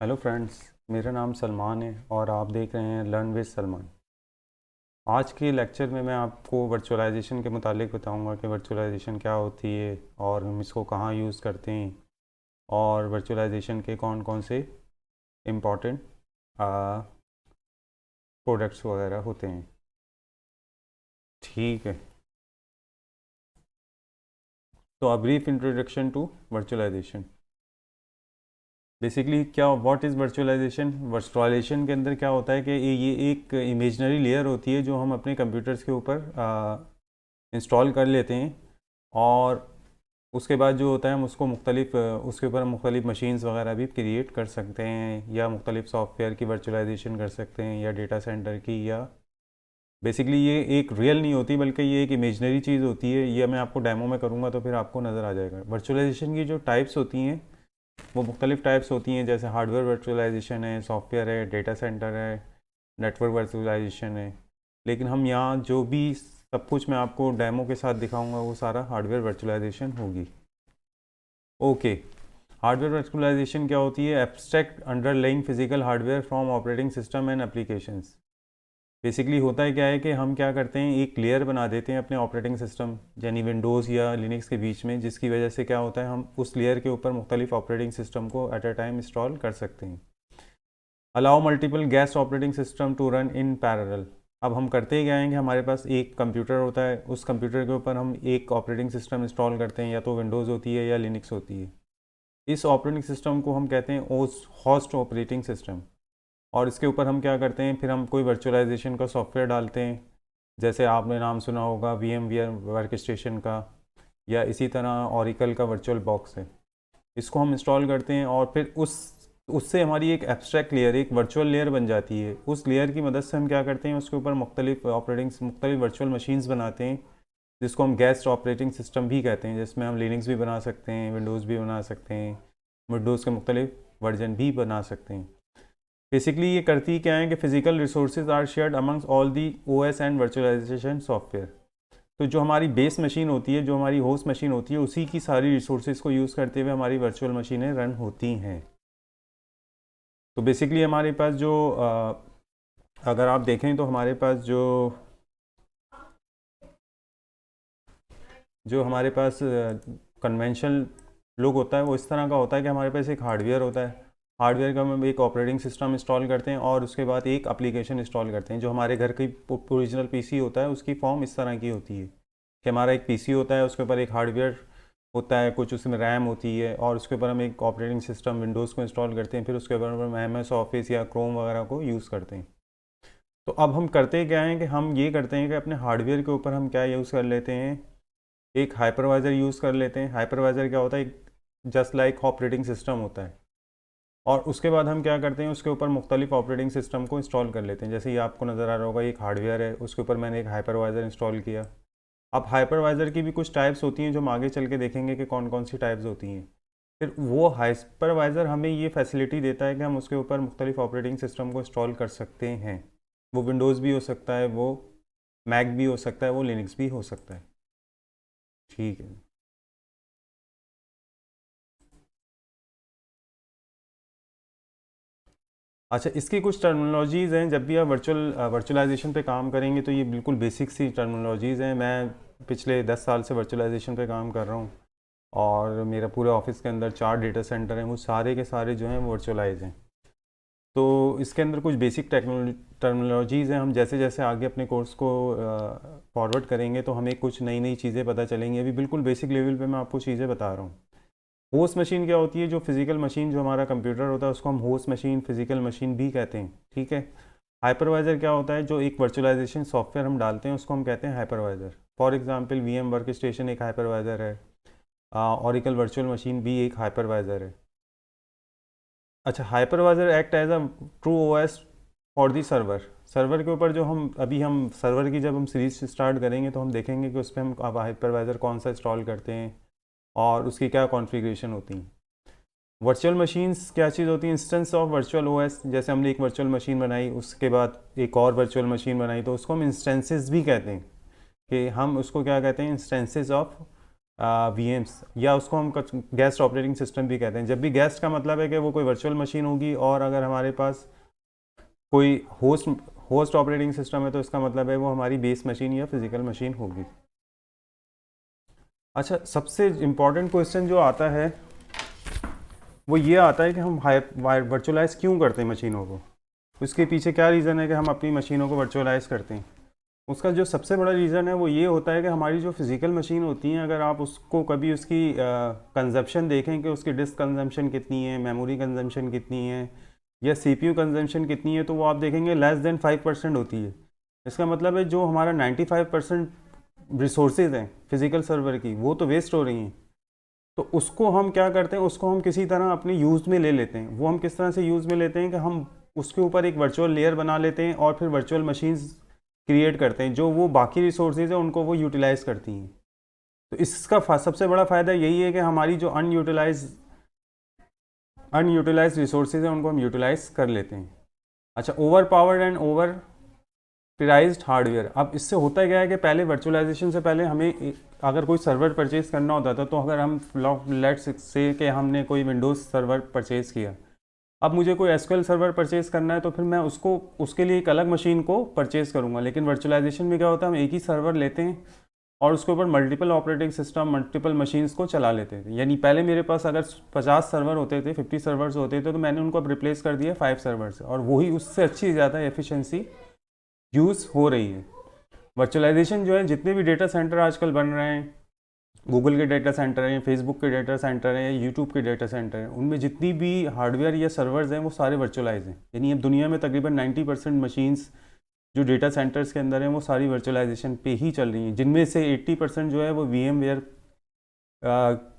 Hello friends, मेरा नाम सलमान है और आप देख रहे हैं लर्न विद सलमान। आज के लेक्चर में मैं आपको वर्चुअलाइजेशन के मुतालिक बताऊंगा कि वर्चुअलाइजेशन क्या होती है और हम इसको कहाँ यूज़ करते हैं और वर्चुअलाइजेशन के कौन कौन से इम्पोर्टेंट प्रोडक्ट्स वगैरह होते हैं। ठीक है, तो a brief introduction to virtualization. Basically क्या व्हाट इज़ वर्चुअलाइजेशन। वर्चुअलाइजेशन के अंदर क्या होता है कि ये एक इमेजनरी लेयर होती है जो हम अपने कंप्यूटर्स के ऊपर इंस्टॉल कर लेते हैं और उसके बाद जो होता है हम उसको उसके ऊपर हम मुख्तलिफ मशीन्स वगैरह भी क्रिएट कर सकते हैं या मुख्तलिफ सॉफ्टवेयर की वर्चुअलाइजेशन कर सकते हैं या डेटा सेंटर की। या बेसिकली ये एक रियल नहीं होती बल्कि ये एक इमेजनरी चीज़ होती है। ये मैं आपको डेमो में करूँगा तो फिर आपको नज़र आ जाएगा। वर्चुअलाइजेशन की जो टाइप्स होती हैं वो मुख्तलिफ टाइप्स होती हैं, जैसे हार्डवेयर वर्चुअलाइजेशन है, सॉफ्टवेयर है, डेटा सेंटर है, नेटवर्क वर्चुअलाइजेशन है। लेकिन हम यहाँ जो भी सब कुछ मैं आपको डेमो के साथ दिखाऊंगा वो सारा हार्डवेयर वर्चुअलाइजेशन होगी। ओके, हार्डवेयर वर्चुअलाइजेशन क्या होती है? Abstract underlying physical hardware from operating system and applications. Basically होता है क्या है कि हम क्या करते हैं, एक लेयर बना देते हैं अपने ऑपरेटिंग सिस्टम यानी विंडोज़ या लिनक्स के बीच में, जिसकी वजह से क्या होता है हम उस लेयर के ऊपर मुख्तलिफ ऑपरेटिंग सिस्टम को एट अ टाइम इंस्टॉल कर सकते हैं। Allow multiple guest operating system to run in parallel. अब हम करते क्या हैं कि हमारे पास एक कंप्यूटर होता है, उस कंप्यूटर के ऊपर हम एक ऑपरेटिंग सिस्टम इंस्टॉल करते हैं, या तो विंडोज़ होती है या लिनक्स होती है। इस ऑपरेटिंग सिस्टम को हम कहते हैं होस्ट ऑपरेटिंग सिस्टम। और इसके ऊपर हम क्या करते हैं, फिर हम कोई वर्चुअलाइजेशन का सॉफ्टवेयर डालते हैं, जैसे आपने नाम सुना होगा VMware वर्क स्टेशन का, या इसी तरह ओरेकल का वर्चुअल बॉक्स है। इसको हम इंस्टॉल करते हैं और फिर उससे हमारी एक एब्स्ट्रैक्ट लेयर, एक वर्चुअल लेयर बन जाती है। उस लेयर की मदद से हम क्या करते हैं, उसके ऊपर मुख्तलिफ वर्चुअल मशीन्स बनाते हैं, जिसको हम गेस्ट ऑपरेटिंग सिस्टम भी कहते हैं, जिसमें हम लिनक्स भी बना सकते हैं, विंडोज़ भी बना सकते हैं, विंडोज़ के मुख्तलिफ वर्जन भी बना सकते हैं। बेसिकली ये करती क्या है कि physical resources are shared amongst all the OS and virtualization software. तो जो हमारी बेस मशीन होती है, जो हमारी होस्ट मशीन होती है, उसी की सारी रिसोर्सेज को यूज़ करते हुए हमारी वर्चुअल मशीनें रन होती हैं। तो बेसिकली हमारे पास जो अगर आप देखें तो हमारे पास जो जो हमारे पास कन्वेंशनल लुक होता है वो इस तरह का होता है कि हमारे पास एक हार्डवेयर होता है। हार्डवेयर का हम एक ऑपरेटिंग सिस्टम इंस्टॉल करते हैं और उसके बाद एक एप्लीकेशन इंस्टॉल करते हैं। जो हमारे घर की ओरिजिनल PC होता है उसकी फॉर्म इस तरह की होती है कि हमारा एक PC होता है, उसके ऊपर एक हार्डवेयर होता है, कुछ उसमें रैम होती है, और उसके ऊपर हम एक ऑपरेटिंग सिस्टम विंडोज़ को इंस्टॉल करते हैं, फिर उसके ऊपर हम MS ऑफिस या क्रोम वगैरह को यूज़ करते हैं। तो अब हम करते क्या हैं कि हम ये करते हैं कि अपने हार्डवेयर के ऊपर हम क्या यूज़ कर लेते हैं, एक हाइपरवाइज़र यूज़ कर लेते हैं। हाइपरवाइज़र क्या होता है, जस्ट लाइक ऑपरेटिंग सिस्टम होता है। और उसके बाद हम क्या करते हैं, उसके ऊपर मुख्तलिफ ऑपरेटिंग सिस्टम को इंस्टॉल कर लेते हैं। जैसे ये आपको नज़र आ रहा होगा, एक हार्डवेयर है, उसके ऊपर मैंने एक हाइपरवाइज़र इंस्टॉल किया। अब हाइपरवाइज़र की भी कुछ टाइप्स होती हैं जो हम आगे चल के देखेंगे कि कौन कौन सी टाइप्स होती हैं। फिर वो हाइपरवाइज़र हमें ये फैसिलिटी देता है कि हम उसके ऊपर मुख्तलिफ ऑपरेटिंग सिस्टम को इंस्टॉल कर सकते हैं। वो विंडोज़ भी हो सकता है, वो मैक भी हो सकता है, वो लिनक्स भी हो सकता है। ठीक है। अच्छा, इसकी कुछ टर्मिनोलॉजीज़ हैं। जब भी आप वर्चुअलाइजेशन पे काम करेंगे तो ये बिल्कुल बेसिक सी टर्मिनोलॉजीज़ हैं। मैं पिछले 10 साल से वर्चुअलाइजेशन पे काम कर रहा हूँ और मेरा पूरे ऑफिस के अंदर 4 डेटा सेंटर हैं, वो सारे के सारे जो हैं वर्चुअलाइज हैं। तो इसके अंदर कुछ बेसिक टर्मिनोलॉजीज़ हैं। हम जैसे जैसे आगे अपने कोर्स को फॉरवर्ड करेंगे तो हमें कुछ नई नई चीज़ें पता चलेंगी। अभी बिल्कुल बेसिक लेवल पे मैं आपको चीज़ें बता रहा हूँ। होस्ट मशीन क्या होती है? जो फिजिकल मशीन, जो हमारा कंप्यूटर होता है, उसको हम होस्ट मशीन, फिजिकल मशीन भी कहते हैं। ठीक है। हाइपरवाइज़र क्या होता है? जो एक वर्चुअलाइजेशन सॉफ्टवेयर हम डालते हैं उसको हम कहते हैं hypervisor. For example VM workstation एक हाइपरवाइज़र है, ओरेकल वर्चुअल मशीन भी एक हाइपरवाइज़र है। अच्छा, hypervisor act as a true OS for the server. Server के ऊपर जो हम सर्वर की जब हम सीरीज स्टार्ट करेंगे तो हम देखेंगे कि उस पर हम अब हाइपरवाइज़र कौन सा इंस्टॉल करते हैं और उसकी क्या कॉन्फ़िगरेशन होती हैं। वर्चुअल मशीन्स क्या चीज़ होती है? Instance of virtual OS। जैसे हमने एक वर्चुअल मशीन बनाई, उसके बाद एक और वर्चुअल मशीन बनाई, तो उसको हम इंस्टेंसेस भी कहते हैं, कि हम उसको क्या कहते हैं, इंस्टेंसेस ऑफ VMs, या उसको हम गेस्ट ऑपरेटिंग सिस्टम भी कहते हैं। जब भी गेस्ट का मतलब है कि वो कोई वर्चुअल मशीन होगी, और अगर हमारे पास कोई होस्ट ऑपरेटिंग सिस्टम है तो इसका मतलब है वो हमारी बेस मशीन या फिज़िकल मशीन होगी। अच्छा, सबसे इम्पॉर्टेंट क्वेश्चन जो आता है वो ये आता है कि हम वर्चुअलाइज क्यों करते हैं मशीनों को, उसके पीछे क्या रीज़न है कि हम अपनी मशीनों को वर्चुअलाइज करते हैं। उसका जो सबसे बड़ा रीज़न है वो ये होता है कि हमारी जो फिज़िकल मशीन होती हैं, अगर आप उसको कभी उसकी कंजप्शन देखें कि उसकी डिस्क कंजम्पशन कितनी है, मेमोरी कंजम्पशन कितनी है, या CPU कंजम्पशन कितनी है, तो वो आप देखेंगे लेस देन 5% होती है। इसका मतलब है जो हमारा 95% रिसोर्सेज हैं फिज़िकल सर्वर की, वो तो वेस्ट हो रही हैं। तो उसको हम क्या करते हैं, उसको हम किसी तरह अपने यूज़ में ले लेते हैं। वो हम किस तरह से यूज़ में लेते हैं कि हम उसके ऊपर एक वर्चुअल लेयर बना लेते हैं और फिर वर्चुअल मशीन्स क्रिएट करते हैं जो वो बाकी रिसोर्सेज हैं उनको वो यूटिलाइज़ करती हैं। तो इसका सबसे बड़ा फ़ायदा यही है कि हमारी जो अनयूटिलाइज रिसोर्सेज हैं उनको हम यूटिलाइज़ कर लेते हैं। अच्छा, over powered and over prized hardware. अब इससे होता क्या है कि पहले वर्चुअलाइजेशन से पहले हमें अगर कोई सर्वर परचेज़ करना होता था, तो अगर हम लेट्स से कि हमने कोई विंडोज़ सर्वर परचेज़ किया, अब मुझे कोई SQL सर्वर परचेज़ करना है तो फिर मैं उसके लिए एक अलग मशीन को परचेज़ करूँगा। लेकिन वर्चुअलाइजेशन में क्या होता है, हम एक ही सर्वर लेते हैं और उसके ऊपर multiple operating system, multiple machines को चला लेते थे। यानी पहले मेरे पास अगर 50 सर्वर होते थे, 50 सर्वर्स होते थे, तो मैंने उनको अब रिप्लेस कर दिया 5 सर्वर से, और वही उससे अच्छी ज़्यादा एफिशिएंसी यूज़ हो रही है। वर्चुअलाइजेशन जो है, जितने भी डेटा सेंटर आजकल बन रहे हैं, गूगल के डेटा सेंटर हैं, फेसबुक के डेटा सेंटर हैं, यूट्यूब के डेटा सेंटर हैं, उनमें जितनी भी हार्डवेयर या सर्वर्स हैं वो सारे वर्चुअलाइज हैं। यानी अब दुनिया में तकरीबन 90% मशीन्स जो डेटा सेंटर्स के अंदर हैं वो सारी वर्चुअलाइजेशन पे ही चल रही हैं, जिनमें से 80% जो है वो VMware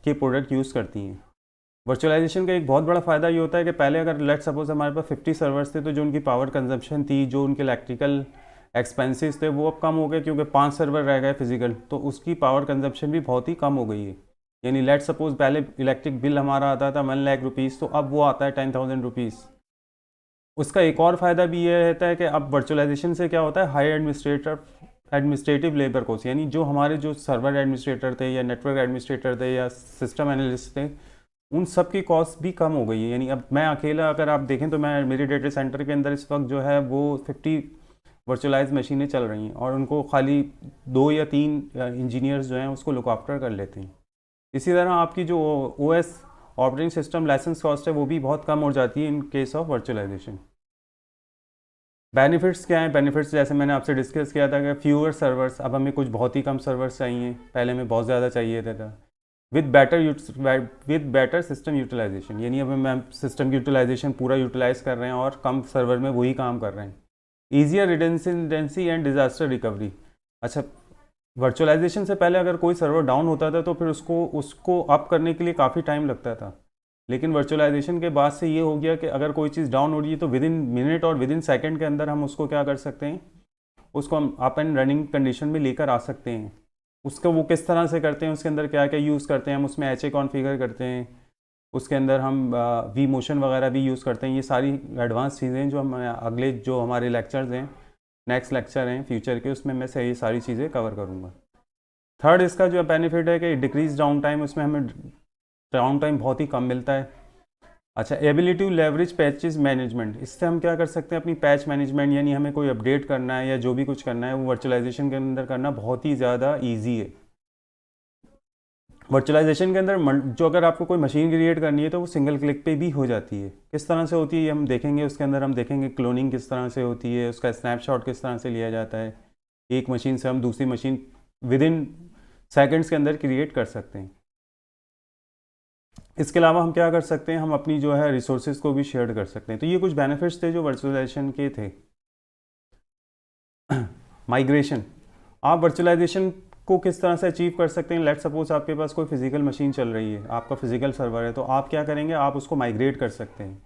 के प्रोडक्ट यूज़ करती हैं। वर्चुअलाइजेशन का एक बहुत बड़ा फ़ायदा ये होता है कि पहले अगर लेट सपोज हमारे पास 50 सर्वर्स थे, तो जो उनकी पावर कंजप्शन थी, जो उनके इलेक्ट्रिकल एक्सपेंसेस थे, वो अब कम हो गए, क्योंकि 5 सर्वर रह गए फिजिकल, तो उसकी पावर कंजप्शन भी बहुत ही कम हो गई है। यानी लेट सपोज पहले इलेक्ट्रिक बिल हमारा आता था 1 लाख रुपीज़, तो अब वो आता है 10,000 रुपीज़। उसका एक और फ़ायदा भी ये रहता है कि अब वर्चुअलाइजेशन से क्या होता है, हाई एडमिनिस्ट्रेटिव लेबर कोस्ट, यानी जो हमारे जो सर्वर एडमिनिस्ट्रेटर थे या नेटवर्क एडमिनिस्ट्रेटर थे या सिस्टम एनालिस्ट थे, उन सब की कॉस्ट भी कम हो गई है। यानी अब मैं अकेला, अगर आप देखें तो मैं मेरे डेटा सेंटर के अंदर इस वक्त जो है वो 50 वर्चुअलाइज मशीनें चल रही हैं, और उनको खाली 2 या 3 इंजीनियर्स जो हैं उसको लुक आफ्टर कर लेते हैं। इसी तरह आपकी जो OS operating system licence cost है वो भी बहुत कम हो जाती है in case of virtualization. Benefits क्या हैं? बेनिफिट्स जैसे मैंने आपसे डिस्कस किया था कि फ्यूअर सर्वर्स, अब हमें कुछ बहुत ही कम सर्वर्स चाहिए, पहले हमें बहुत ज़्यादा चाहिए था। विद बेटर सिस्टम यूटिलाइजेशन, यानी अब हम सिस्टम यूटिलाइजेशन पूरा यूटिलाइज़ कर रहे हैं और कम सर्वर में वही काम कर रहे हैं। Easier redundancy and disaster recovery. अच्छा, वर्चुअलाइजेशन से पहले अगर कोई सर्वर डाउन होता था तो फिर उसको अप करने के लिए काफ़ी टाइम लगता था, लेकिन वर्चुअलाइजेशन के बाद से ये हो गया कि अगर कोई चीज़ डाउन हो रही है तो विद इन मिनट और विद इन सेकेंड के अंदर हम उसको क्या कर सकते हैं, उसको हम अप एंड रनिंग कंडीशन में लेकर आ सकते हैं। उसका वो किस तरह से करते हैं, उसके अंदर क्या क्या यूज़ करते हैं, हम उसमें HA कॉन्फ़िगर करते हैं, उसके अंदर हम vMotion वगैरह भी यूज़ करते हैं। ये सारी एडवांस चीज़ें जो हम अगले जो हमारे लेक्चर्स हैं, नेक्स्ट लेक्चर हैं फ्यूचर के, उसमें मैं से ये सारी चीज़ें कवर करूँगा। थर्ड इसका जो बेनिफिट है कि डिक्रीज डाउन टाइम, उसमें हमें डाउन टाइम बहुत ही कम मिलता है। अच्छा, ability to leverage patches management, इससे हम क्या कर सकते हैं, अपनी पैच मैनेजमेंट, यानी हमें कोई अपडेट करना है या जो भी कुछ करना है वो वर्चुअलाइजेशन के अंदर करना बहुत ही ज़्यादा ईजी है। वर्चुअलाइजेशन के अंदर जो अगर आपको कोई मशीन क्रिएट करनी है तो वो सिंगल क्लिक पे भी हो जाती है। किस तरह से होती है हम देखेंगे, उसके अंदर हम देखेंगे क्लोनिंग किस तरह से होती है, उसका स्नैपशॉट किस तरह से लिया जाता है, एक मशीन से हम दूसरी मशीन विद इन सेकेंड्स के अंदर क्रिएट कर सकते हैं। इसके अलावा हम क्या कर सकते हैं, हम अपनी जो है रिसोर्सेज को भी शेयर कर सकते हैं। तो ये कुछ बेनिफिट्स थे जो वर्चुअलाइजेशन के थे। माइग्रेशन, आप वर्चुअलाइजेशन को किस तरह से अचीव कर सकते हैं। लेट सपोज आपके पास कोई फिजिकल मशीन चल रही है, आपका फिजिकल सर्वर है, तो आप क्या करेंगे, आप उसको माइग्रेट कर सकते हैं।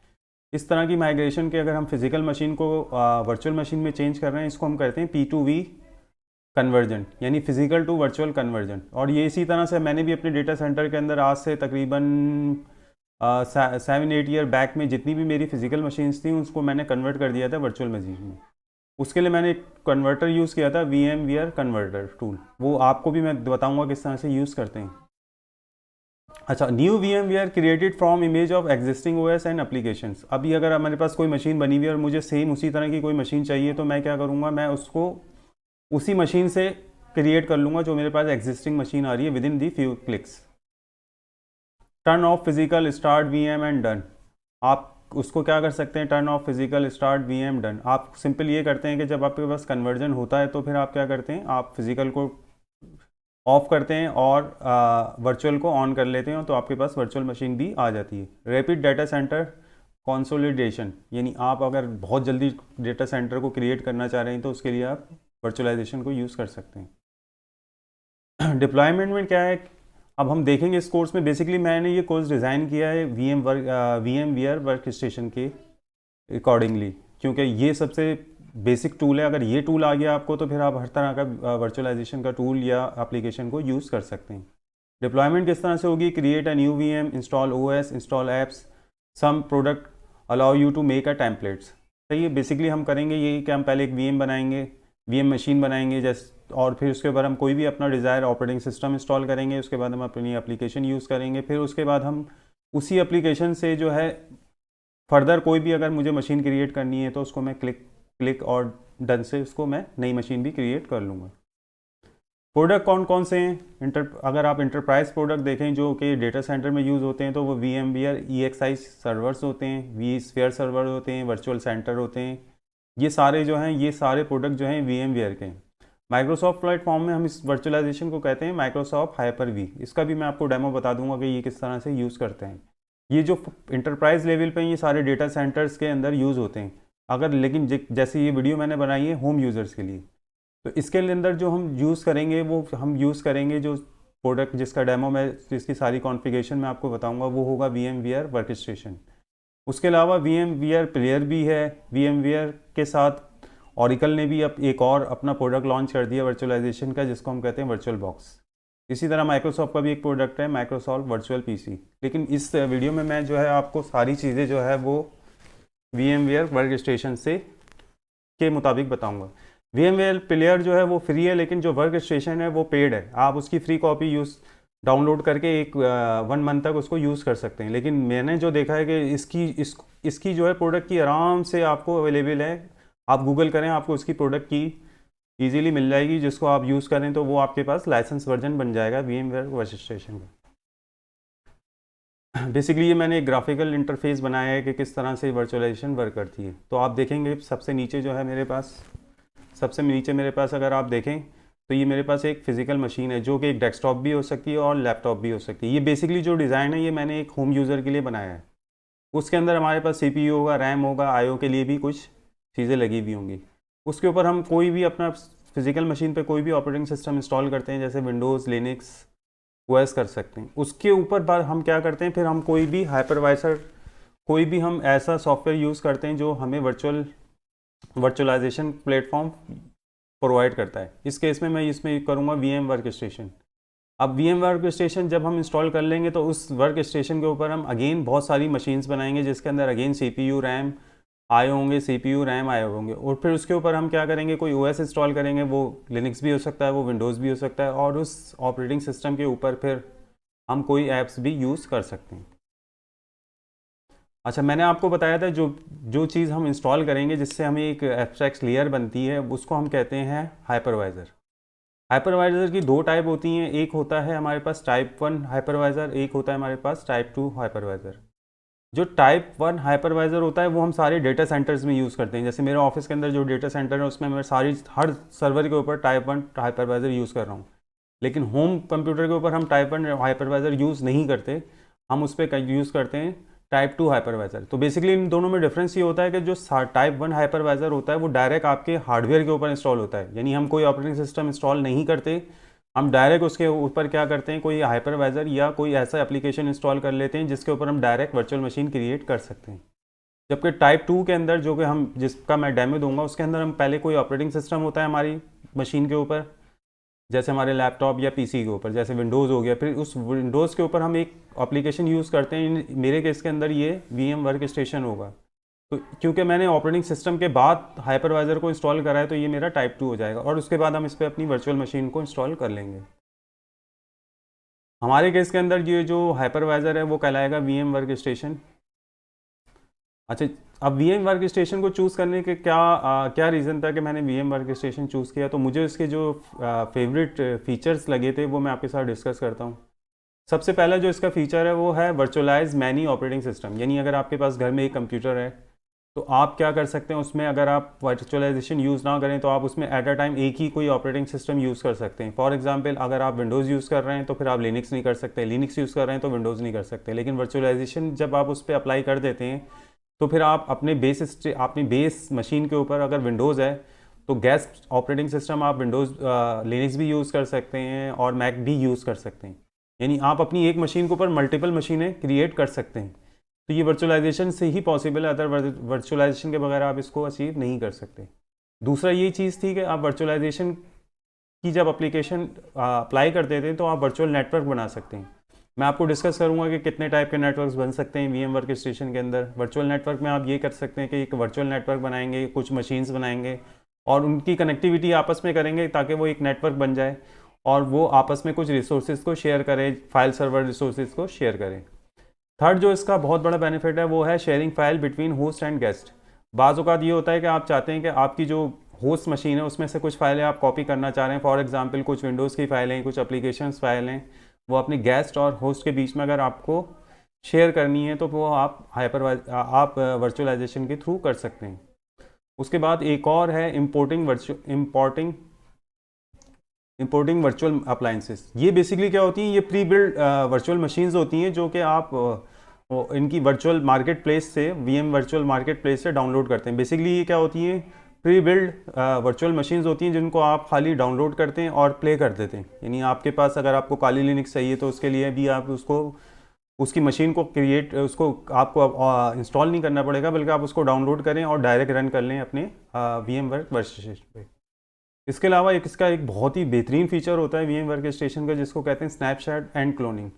इस तरह की माइग्रेशन के अगर हम फिजिकल मशीन को वर्चुअल मशीन में चेंज कर रहे हैं, इसको हम करते हैं P2V कन्वर्जन, यानी फिजिकल टू वर्चुअल कन्वर्जन। और ये इसी तरह से मैंने भी अपने डेटा सेंटर के अंदर आज से तकरीबन 7-8 ईयर बैक में जितनी भी मेरी फिजिकल मशीन्स थी उसको मैंने कन्वर्ट कर दिया था वर्चुअल मशीन में। उसके लिए मैंने एक कन्वर्टर यूज़ किया था, VMware कन्वर्टर टूल, वो आपको भी मैं बताऊंगा किस तरह से यूज़ करते हैं। अच्छा, new VMware created from image of existing OS and applications. अभी अगर हमारे पास कोई मशीन बनी हुई है और मुझे सेम उसी तरह की कोई मशीन चाहिए, तो मैं क्या करूँगा, मैं उसको उसी मशीन से क्रिएट कर लूँगा जो मेरे पास एग्जिस्टिंग मशीन आ रही है with in the few clicks. Turn off physical start VM and done. आप उसको क्या कर सकते हैं, turn off physical start VM done. आप सिंपल ये करते हैं कि जब आपके पास कन्वर्जन होता है तो फिर आप क्या करते हैं, आप फिजिकल को ऑफ करते हैं और वर्चुअल को ऑन कर लेते हैं, तो आपके पास वर्चुअल मशीन भी आ जाती है। रैपिड डाटा सेंटर कंसोलिडेशन, यानी आप अगर बहुत जल्दी डेटा सेंटर को क्रिएट करना चाह रहे हैं तो उसके लिए आप वर्चुअलाइजेशन को यूज़ कर सकते हैं। डिप्लॉयमेंट में क्या है, अब हम देखेंगे इस कोर्स में। बेसिकली मैंने ये कोर्स डिज़ाइन किया है VMware वर्क स्टेशन के अकॉर्डिंगली, क्योंकि ये सबसे बेसिक टूल है। अगर ये टूल आ गया आपको तो फिर आप हर तरह का वर्चुअलाइजेशन का टूल या एप्लीकेशन को यूज़ कर सकते हैं। डिप्लॉयमेंट किस तरह से होगी, create a new VM, install OS, install apps, some product allow you to make a templates. सही है, बेसिकली हम करेंगे यही कि हम पहले एक VM बनाएंगे, VM मशीन बनाएंगे जैसे, और फिर उसके बाद हम कोई भी अपना डिज़ायर ऑपरेटिंग सिस्टम इंस्टॉल करेंगे, उसके बाद हम अपनी एप्लीकेशन यूज़ करेंगे, फिर उसके बाद हम उसी एप्लीकेशन से जो है फर्दर कोई भी अगर मुझे मशीन क्रिएट करनी है तो उसको मैं क्लिक और डन से उसको मैं नई मशीन भी क्रिएट कर लूँगा। प्रोडक्ट कौन कौन से हैं, अगर आप इंटरप्राइज प्रोडक्ट देखें जो कि डेटा सेंटर में यूज़ होते हैं तो वो VMware EXI सर्वर्स होते हैं, vSphere सर्वर होते हैं, वर्चुअल सेंटर होते हैं। ये सारे जो हैं, ये सारे प्रोडक्ट जो हैं VMware के हैं। माइक्रोसॉफ्ट प्लेटफॉर्म में हम इस वर्चुअलाइजेशन को कहते हैं माइक्रोसॉफ्ट हाइपर-V। इसका भी मैं आपको डेमो बता दूंगा कि ये किस तरह से यूज़ करते हैं। ये जो इंटरप्राइज लेवल पे ये सारे डेटा सेंटर्स के अंदर यूज़ होते हैं। अगर लेकिन जैसे ये वीडियो मैंने बनाई है होम यूज़र्स के लिए, तो इसके अंदर जो हम यूज़ करेंगे वो हम यूज़ करेंगे जो प्रोडक्ट जिसका डेमो मैं, जिसकी सारी कॉन्फ़िगरेशन मैं आपको बताऊंगा, वो होगा VMware वर्कस्टेशन। उसके अलावा VMware प्लेयर भी है। VMware के साथ ऑरिकल ने भी अब एक और अपना प्रोडक्ट लॉन्च कर दिया वर्चुअलाइजेशन का, जिसको हम कहते हैं वर्चुअल बॉक्स। इसी तरह माइक्रोसॉफ्ट का भी एक प्रोडक्ट है माइक्रोसॉफ्ट वर्चुअल PC। लेकिन इस वीडियो में मैं जो है आपको सारी चीज़ें जो है वो VMware वर्कस्टेशन से के मुताबिक बताऊंगा। VMware प्लेयर जो है वो फ्री है, लेकिन जो वर्कस्टेशन है वो पेड है। आप उसकी फ्री कॉपी डाउनलोड करके 1 मंथ तक उसको यूज़ कर सकते हैं। लेकिन मैंने जो देखा है कि इसकी जो है प्रोडक्ट की आराम से आपको अवेलेबल है। आप गूगल करें, आपको उसकी प्रोडक्ट की ईजीली मिल जाएगी, जिसको आप यूज़ करें तो वो आपके पास लाइसेंस वर्जन बन जाएगा VMware वर्कस्टेशन का। बेसिकली ये मैंने एक ग्राफिकल इंटरफेस बनाया है कि किस तरह से वर्चुअलाइजेशन वर्क करती है। तो आप देखेंगे सबसे नीचे जो है मेरे पास अगर आप देखें तो ये मेरे पास एक फ़िज़िकल मशीन है जो कि एक डेस्कटॉप भी हो सकती है और लैपटॉप भी हो सकती है। ये बेसिकली जो डिज़ाइन है ये मैंने एक होम यूज़र के लिए बनाया है। उसके अंदर हमारे पास CPU होगा, रैम होगा, IO के लिए भी कुछ चीज़ें लगी हुई होंगी। उसके ऊपर हम कोई भी अपना फिज़िकल मशीन पे कोई भी ऑपरेटिंग सिस्टम इंस्टॉल करते हैं, जैसे विंडोज़, लिनक्स, OS कर सकते हैं। उसके ऊपर बाद हम क्या करते हैं, फिर हम कोई भी हाइपरवाइजर, कोई भी हम ऐसा सॉफ्टवेयर यूज़ करते हैं जो हमें वर्चुअलाइजेशन प्लेटफॉर्म प्रोवाइड करता है। इस केस में मैं इसमें करूँगा VM वर्कस्टेशन। अब VM वर्कस्टेशन जब हम इंस्टॉल कर लेंगे तो उस वर्कस्टेशन के ऊपर हम अगेन बहुत सारी मशीन्स बनाएंगे, जिसके अंदर अगेन CPU, रैम, IO होंगे, CPU, रैम, IO होंगे। और फिर उसके ऊपर हम क्या करेंगे, कोई OS इंस्टॉल करेंगे। वो लिनक्स भी हो सकता है, वो विंडोज़ भी हो सकता है, और उस ऑपरेटिंग सिस्टम के ऊपर फिर हम कोई ऐप्स भी यूज़ कर सकते हैं। अच्छा, मैंने आपको बताया था जो चीज़ हम इंस्टॉल करेंगे जिससे हमें एक एब्स्ट्रैक्ट लेयर बनती है, उसको हम कहते हैं हाइपरवाइज़र। हाइपरवाइज़र की 2 टाइप होती हैं। एक होता है हमारे पास टाइप 1 हाइपरवाइज़र, एक होता है हमारे पास टाइप 2 हाइपरवाइज़र। जो टाइप 1 हाइपरवाइज़र होता है वो हम सारे डेटा सेंटर्स में यूज़ करते हैं। जैसे मेरे ऑफिस के अंदर जो डेटा सेंटर है उसमें मैं हर सर्वर के ऊपर टाइप 1 हाइपरवाइज़र यूज़ कर रहा हूँ। लेकिन होम कंप्यूटर के ऊपर हम टाइप 1 हाइपरवाइज़र यूज़ नहीं करते, हम उस पर यूज़ करते हैं टाइप 2 हाइपरवाइज़र। तो बेसिकली इन दोनों में डिफरेंस ये होता है कि जो टाइप 1 हाइपरवाइज़र होता है वो डायरेक्ट आपके हार्डवेयर के ऊपर इंस्टॉल होता है, यानी हम कोई ऑपरेटिंग सिस्टम इंस्टॉल नहीं करते, हम डायरेक्ट उसके ऊपर क्या करते हैं, कोई हाइपरवाइज़र या कोई ऐसा एप्लीकेशन इंस्टॉल कर लेते हैं जिसके ऊपर हम डायरेक्ट वर्चुअल मशीन क्रिएट कर सकते हैं। जबकि टाइप 2 के अंदर जो कि हम जिसका मैं डेमो दूंगा, उसके अंदर हम पहले कोई ऑपरेटिंग सिस्टम होता है हमारी मशीन के ऊपर, जैसे हमारे लैपटॉप या PC के ऊपर, जैसे विंडोज़ हो गया, फिर उस विंडोज़ के ऊपर हम एक एप्लीकेशन यूज़ करते हैं। मेरे केस के अंदर ये VM वर्कस्टेशन होगा। तो क्योंकि मैंने ऑपरेटिंग सिस्टम के बाद हाइपरवाइज़र को इंस्टॉल करा है तो ये मेरा टाइप 2 हो जाएगा, और उसके बाद हम इस पर अपनी वर्चुअल मशीन को इंस्टॉल कर लेंगे। हमारे केस के अंदर ये जो हाइपरवाइज़र है वो कहलाएगा वीएम वर्क स्टेशन। अच्छा, अब वीएम वर्क स्टेशन को चूज़ करने के क्या रीज़न था कि मैंने वीएम वर्क स्टेशन चूज़ किया, तो मुझे इसके जो फेवरेट फीचर्स लगे थे वो मैं आपके साथ डिस्कस करता हूँ। सबसे पहला जो इसका फीचर है वो है वर्चुअलाइज मैनी ऑपरेटिंग सिस्टम। यानी अगर आपके पास घर में एक कंप्यूटर है तो आप क्या कर सकते हैं उसमें, अगर आप वर्चुअलाइजेशन यूज़ ना करें तो आप उसमें एट अ टाइम एक ही कोई ऑपरेटिंग सिस्टम यूज़ कर सकते हैं। फॉर एग्जांपल अगर आप विंडोज़ यूज़ कर रहे हैं तो फिर आप लिनक्स नहीं कर सकते, लिनक्स यूज़ कर रहे हैं तो विंडोज़ नहीं कर सकते। लेकिन वर्चुअलाइजेशन जब आप उस पर अप्लाई कर देते हैं तो फिर आप अपने बेस मशीन के ऊपर अगर विंडोज़ है तो गेस्ट ऑपरेटिंग सिस्टम आप विंडोज़ लिनक्स भी यूज़ कर सकते हैं और मैक भी यूज़ कर सकते हैं। यानी आप अपनी एक मशीन के ऊपर मल्टीपल मशीनें क्रिएट कर सकते हैं। तो ये वर्चुअलाइजेशन से ही पॉसिबल है, अदर वर्चुअलाइजेशन के बगैर आप इसको अचीव नहीं कर सकते। दूसरा ये चीज़ थी कि आप वर्चुअलाइजेशन की जब एप्लीकेशन अप्लाई करते थे तो आप वर्चुअल नेटवर्क बना सकते हैं। मैं आपको डिस्कस करूंगा कि कितने टाइप के नेटवर्क्स बन सकते हैं वीएम वर्क स्टेशन के अंदर। वर्चुअल नेटवर्क में आप ये कर सकते हैं कि एक वर्चुअल नेटवर्क बनाएंगे, कुछ मशीन्स बनाएंगे और उनकी कनेक्टिविटी आपस में करेंगे ताकि वो एक नेटवर्क बन जाए और वो आपस में कुछ रिसोर्सेज को शेयर करें, फाइल सर्वर रिसोर्सेज को शेयर करें। थर्ड जो इसका बहुत बड़ा बेनिफिट है वो है sharing file between host and guest. बाज़ औक़ात ये होता है कि आप चाहते हैं कि आपकी जो होस्ट मशीन है उसमें से कुछ फाइलें आप कॉपी करना चाह रहे हैं। फॉर एग्जांपल कुछ विंडोज़ की फाइलें, कुछ एप्लीकेशंस फाइल हैं, वो अपने गेस्ट और होस्ट के बीच में अगर आपको शेयर करनी है तो वो आप वर्चुअलाइजेशन के थ्रू कर सकते हैं। उसके बाद एक और है इंपोर्टिंग वर्चुअल अप्लाइंसेस। ये बेसिकली क्या होती हैं, ये प्री बिल्ड वर्चुअल मशीन्स होती हैं जो कि आप इनकी वर्चुअल मार्केट प्लेस से, वीएम वर्चुअल मार्केट प्लेस से डाउनलोड करते हैं। बेसिकली ये क्या होती हैं, प्री बिल्ड वर्चुअल मशीन्स होती हैं जिनको आप खाली डाउनलोड करते हैं और प्ले कर देते हैं। यानी आपके पास अगर आपको काली लिनक्स चाहिए तो उसके लिए भी आप उसकी मशीन को आपको इंस्टॉल नहीं करना पड़ेगा, बल्कि आप उसको डाउनलोड करें और डायरेक्ट रन कर लें अपने वीएम वर्क वर्कस्टेशन पे। इसके अलावा इसका एक बहुत ही बेहतरीन फीचर होता है वीएम वर्क स्टेशन का, जिसको कहते हैं snapshot and cloning.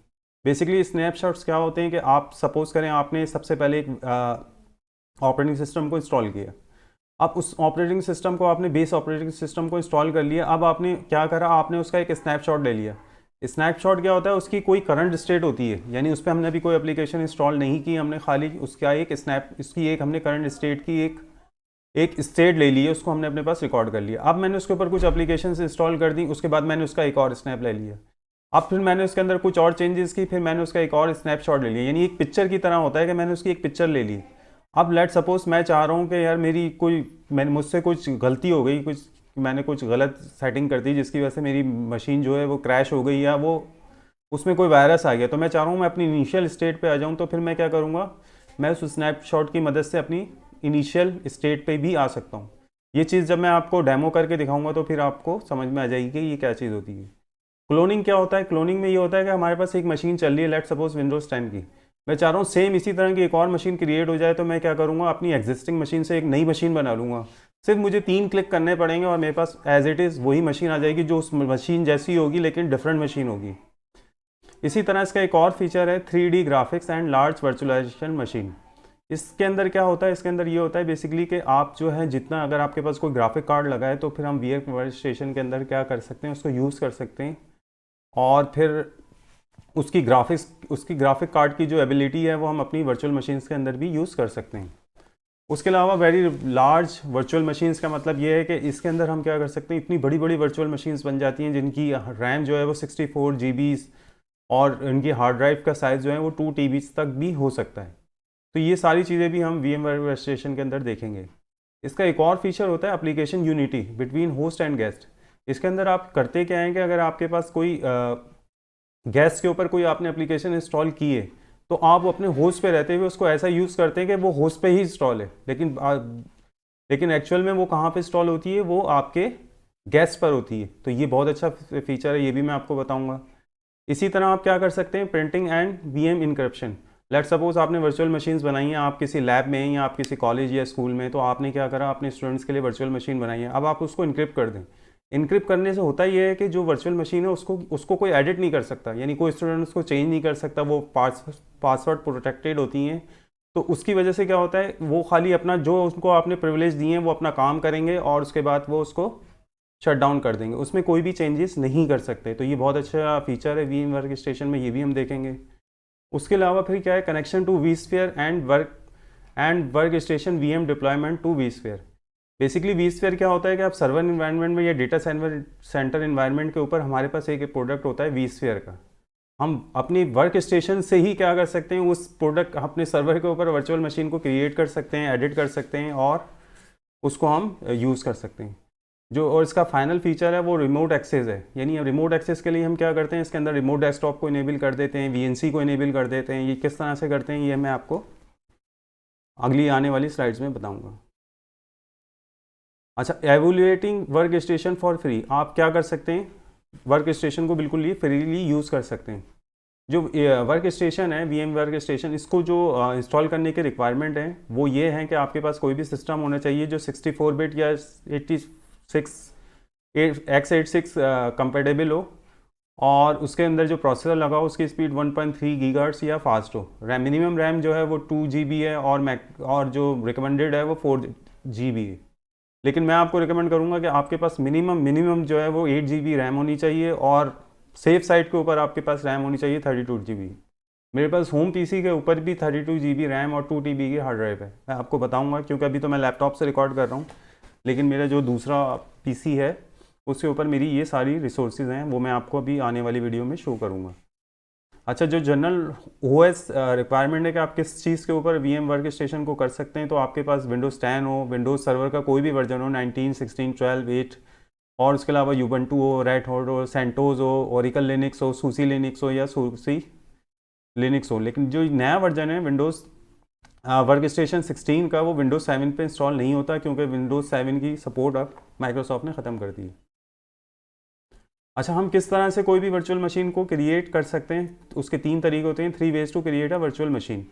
Basically snapshots क्या होते हैं कि आप सपोज करें आपने सबसे पहले एक ऑपरेटिंग सिस्टम को इंस्टॉल किया। अब उस ऑपरेटिंग सिस्टम को आपने बेस ऑपरेटिंग सिस्टम को इंस्टॉल कर लिया। अब आपने क्या करा, आपने उसका एक स्नैपशॉट ले लिया। स्नैपशॉट क्या होता है, उसकी कोई करंट स्टेट होती है, यानी उस पर हमने अभी कोई एप्लीकेशन इंस्टॉल नहीं की, हमने खाली उसका हमने करंट स्टेट की एक स्टेट ले ली है, उसको हमने अपने पास रिकॉर्ड कर लिया। अब मैंने उसके ऊपर कुछ एप्लीकेशन इंस्टॉल कर दी, उसके बाद मैंने उसका एक और स्नैप ले लिया। अब फिर मैंने उसके अंदर कुछ और चेंजेस की, फिर मैंने उसका एक और स्नैपशॉट ले लिया। यानी एक पिक्चर की तरह होता है कि मैंने उसकी एक पिक्चर ले ली। अब लेट सपोज मैं चाह रहा हूँ कि यार मुझसे कुछ गलती हो गई, मैंने कुछ गलत सेटिंग कर दी जिसकी वजह से मेरी मशीन जो है वो क्रैश हो गई या वो उसमें कोई वायरस आ गया। तो मैं चाह रहा हूँ मैं अपनी इनिशियल स्टेट पे आ जाऊँ। तो फिर मैं क्या करूँगा, मैं उस स्नैपशॉट की मदद से अपनी इनिशियल स्टेट पे भी आ सकता हूँ। ये चीज़ जब मैं आपको डेमो करके दिखाऊंगा तो फिर आपको समझ में आ जाएगी कि ये क्या चीज़ होती है। क्लोनिंग क्या होता है, क्लोनिंग में ये होता है कि हमारे पास एक मशीन चल रही है, लेट सपोज विंडोज़ 10 की, मैं चाह रहा हूँ सेम इसी तरह की एक और मशीन क्रिएट हो जाए। तो मैं क्या करूँगा, अपनी एग्जिस्टिंग मशीन से एक नई मशीन बना लूँगा। सिर्फ मुझे 3 क्लिक करने पड़ेंगे और मेरे पास एज इट इज़ वही मशीन आ जाएगी जो उस मशीन जैसी होगी लेकिन डिफरेंट मशीन होगी। इसी तरह इसका एक और फीचर है 3D graphics and large virtualization machine. इसके अंदर क्या होता है, इसके अंदर ये होता है बेसिकली कि आप जो है जितना अगर आपके पास कोई ग्राफिक कार्ड लगा है तो फिर हम वीएम वर्क स्टेशन के अंदर क्या कर सकते हैं, उसको यूज़ कर सकते हैं और फिर उसकी ग्राफिक कार्ड की जो एबिलिटी है वो हम अपनी वर्चुअल मशीन्स के अंदर भी यूज़ कर सकते हैं। उसके अलावा वेरी लार्ज वर्चुअल मशीन्स का मतलब ये है कि इसके अंदर हम क्या कर सकते हैं, इतनी बड़ी बड़ी वर्चुअल मशीन्स बन जाती हैं जिनकी रैम जो है वो 64 GB और इनकी हार्ड ड्राइव का साइज़ जो है वो 2 TB तक भी हो सकता है। तो ये सारी चीज़ें भी हम वीएम वर्क स्टेशन के अंदर देखेंगे। इसका एक और फीचर होता है application unity between host and guest. इसके अंदर आप करते क्या हैं कि अगर आपके पास कोई गेस्ट के ऊपर कोई आपने एप्लीकेशन इंस्टॉल की है तो आप अपने होस्ट पे रहते हुए उसको ऐसा यूज़ करते हैं कि वो होस्ट पे ही इंस्टॉल है, लेकिन एक्चुअल में वो कहाँ पे इंस्टॉल होती है, वो आपके गेस्ट पर होती है। तो ये बहुत अच्छा फीचर है, ये भी मैं आपको बताऊँगा। इसी तरह आप क्या कर सकते हैं, printing and VM encryption. Let suppose आपने वर्चुअल मशीन्स बनाई हैं, आप किसी लैब में या आप किसी कॉलेज या स्कूल में, तो आपने क्या करा, अपने स्टूडेंट्स के लिए वर्चुअल मशीन बनाई है। अब आप उसको इनक्रिप्ट कर दें। इनक्रिप्ट करने से होता ये है कि जो वर्चुअल मशीन है उसको कोई एडिट नहीं कर सकता, यानी कोई स्टूडेंट उसको चेंज नहीं कर सकता, वो पासवर्ड प्रोटेक्टेड होती हैं। तो उसकी वजह से क्या होता है, वो खाली अपना जो उनको आपने प्रिविलेज दिए हैं वो अपना काम करेंगे और उसके बाद वो उसको शट डाउन कर देंगे, उसमें कोई भी चेंजेस नहीं कर सकते। तो ये बहुत अच्छा फीचर है वी वर्क स्टेशन में, ये भी हम देखेंगे। उसके अलावा फिर क्या है, connection to vSphere and workstation V M deployment to vSphere. Basically vSphere क्या होता है कि आप सर्वर इन्वायरमेंट में या डेटा सेंटर इन्वायरमेंट के ऊपर हमारे पास एक प्रोडक्ट होता है वी स्फीयर का। हम अपनी वर्क स्टेशन से ही क्या कर सकते हैं, उस प्रोडक्ट अपने सर्वर के ऊपर वर्चुअल मशीन को क्रिएट कर सकते हैं, एडिट कर सकते हैं और उसको हम यूज़ कर सकते हैं। जो और इसका फाइनल फीचर है वो रिमोट एक्सेस है। यानी रिमोट एक्सेस के लिए हम क्या करते हैं, इसके अंदर रिमोट डेस्कटॉप को इनेबल कर देते हैं, वीएनसी को इनेबल कर देते हैं। ये किस तरह से करते हैं ये मैं आपको अगली आने वाली स्लाइड्स में बताऊंगा। अच्छा, एवोल्यूएटिंग वर्क स्टेशन फॉर फ्री। आप क्या कर सकते हैं, वर्क स्टेशन को बिल्कुल ही फ्रीली यूज़ कर सकते हैं। जो वर्क स्टेशन है वी एम वर्क स्टेशन, इसको जो इंस्टॉल करने के रिक्वायरमेंट है वो ये है कि आपके पास कोई भी सिस्टम होना चाहिए जो 64 बिट या 86 कंपेटेबल हो, और उसके अंदर जो प्रोसेसर लगा हो उसकी स्पीड 1.3 गीगाहर्ट्ज़ या फास्ट हो। रैम मिनिमम रैम जो है वो 2 GB है, और जो रिकमेंडेड है वो 4 GB है। लेकिन मैं आपको रिकमेंड करूंगा कि आपके पास मिनिमम जो है वो 8 GB रैम होनी चाहिए, और सेफ साइड के ऊपर आपके पास रैम होनी चाहिए 32 GB। मेरे पास होम पीसी के ऊपर भी 32 GB रैम और 2 TB की हार्ड ड्राइव है। मैं आपको बताऊंगा क्योंकि अभी तो मैं लैपटॉप से रिकॉर्ड कर रहा हूँ, लेकिन मेरा जो दूसरा पीसी है उसके ऊपर मेरी ये सारी रिसोर्सेज हैं, वो मैं आपको अभी आने वाली वीडियो में शो करूँगा। अच्छा, जो जनरल ओएस रिक्वायरमेंट है कि आप किस चीज़ के ऊपर वीएम वर्क स्टेशन को कर सकते हैं, तो आपके पास विंडोज़ 10 हो, विंडोज़ सर्वर का कोई भी वर्जन हो, 19, 16, 12, 8, और उसके अलावा यूबंटू हो, रेड हॉट हो, सेंटोज हो, ओरिकल लिनक्स हो, सूसी लिनक्स हो या सूसी लिनक्स हो। लेकिन जो नया वर्जन है विंडोज़ वर्क स्टेशन 16 का, वो विंडोज़ 7 पे इंस्टॉल नहीं होता, क्योंकि विंडोज़ 7 की सपोर्ट अब माइक्रोसॉफ्ट ने ख़त्म कर दी है। अच्छा, हम किस तरह से कोई भी वर्चुअल मशीन को क्रिएट कर सकते हैं, उसके 3 तरीके होते हैं। 3 ways to create a virtual machine.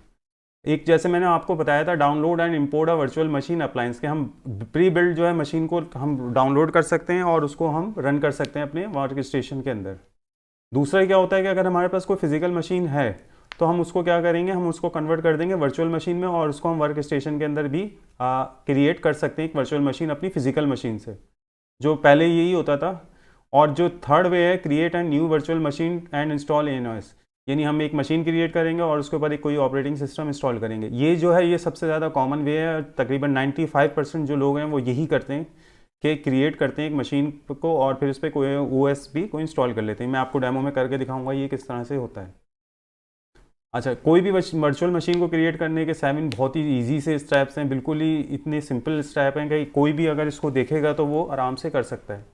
एक, जैसे मैंने आपको बताया था, download and import a virtual machine appliance के, हम प्री बिल्ड जो है मशीन को हम डाउनलोड कर सकते हैं और उसको हम रन कर सकते हैं अपने वर्क स्टेशन के अंदर। दूसरा क्या होता है कि अगर हमारे पास कोई फिजिकल मशीन है तो हम उसको क्या करेंगे, हम उसको कन्वर्ट कर देंगे वर्चुअल मशीन में, और उसको हम वर्क स्टेशन के अंदर भी क्रिएट कर सकते हैं एक वर्चुअल मशीन अपनी फिजिकल मशीन से, जो पहले यही होता था। और जो थर्ड वे है, create and new virtual machine and install NOS. यानी हम एक मशीन क्रिएट करेंगे और उसके ऊपर एक कोई ऑपरेटिंग सिस्टम इंस्टॉल करेंगे। ये जो है ये सबसे ज़्यादा कॉमन वे है, तकरीबन 95% जो लोग हैं वो यही करते हैं कि क्रिएट करते हैं एक मशीन को और फिर उस पर कोई ओएस भी को इंस्टॉल कर लेते हैं। मैं आपको डेमो में करके दिखाऊंगा ये किस तरह से होता है। अच्छा, कोई भी वर्चुअल मशीन को क्रिएट करने के 7 बहुत ही ईजी से स्टेप्स हैं, बिल्कुल ही इतने सिंपल स्टेप हैं कि कोई भी अगर इसको देखेगा तो वो आराम से कर सकता है।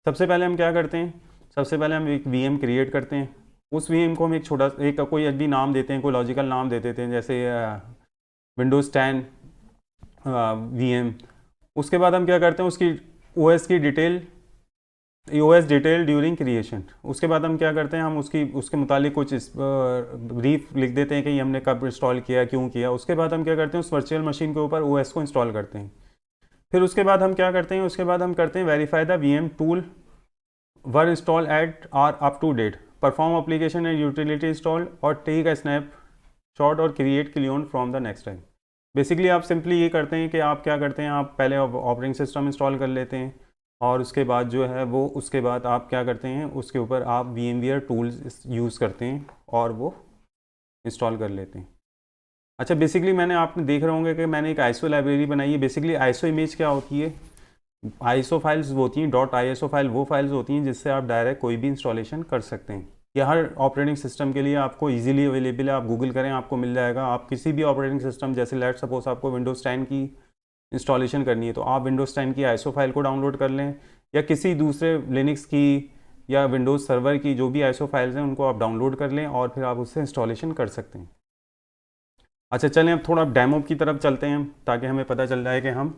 सबसे पहले हम क्या करते हैं, सबसे पहले हम एक वीएम क्रिएट करते हैं। उस वीएम को हम एक छोटा एक कोई भी नाम देते हैं, कोई लॉजिकल नाम दे देते हैं, जैसे विंडोज़ 10 वीएम। उसके बाद हम क्या करते हैं, उसकी ओएस की detail, OS detail during creation. उसके बाद हम क्या करते हैं, हम उसके मुतालिक कुछ ब्रीफ लिख देते हैं कि ये हमने कब इंस्टॉल किया, क्यों किया। उसके बाद हम क्या करते हैं, उस वर्चुअल मशीन के ऊपर ओएस को इंस्टॉल करते हैं। फिर उसके बाद हम क्या करते हैं, उसके बाद हम करते हैं verify the VM tool were installed at are up to date, perform application and utility install, और टेक अ स्नैप शॉट और create clone from the next time. Basically आप सिंपली ये करते हैं कि आप क्या करते हैं, आप पहले ऑपरेटिंग सिस्टम इंस्टॉल कर लेते हैं, और उसके बाद जो है वो उसके बाद आप क्या करते हैं, उसके ऊपर आप VMware टूल्स यूज़ करते हैं और वो इंस्टॉल कर लेते हैं। अच्छा, बेसिकली मैंने आपने देख रहे होंगे कि मैंने एक आईएसओ लाइब्रेरी बनाई है। बेसिकली आईएसओ इमेज क्या होती है, आईएसओ फाइल्स होती हैं, .ISO फाइल वो फाइल्स होती हैं जिससे आप डायरेक्ट कोई भी इंस्टॉलेशन कर सकते हैं। यह हर ऑपरेटिंग सिस्टम के लिए आपको इजीली अवेलेबल है, आप गूगल करें आपको मिल जाएगा। आप किसी भी ऑपरेटिंग सिस्टम, जैसे लेट सपोज आपको विंडोज़ 10 की इंस्टॉलेशन करनी है, तो आप विंडोज़ 10 की आईएसओ फाइल को डाउनलोड कर लें, या किसी दूसरे लिनक्स की या विंडोज़ सर्वर की जो भी आईएसओ फाइल्स हैं उनको आप डाउनलोड कर लें और फिर आप उससे इंस्टॉलेशन कर सकते हैं। अच्छा, चलें अब थोड़ा डेमो की तरफ चलते हैं ताकि हमें पता चल जाए कि हम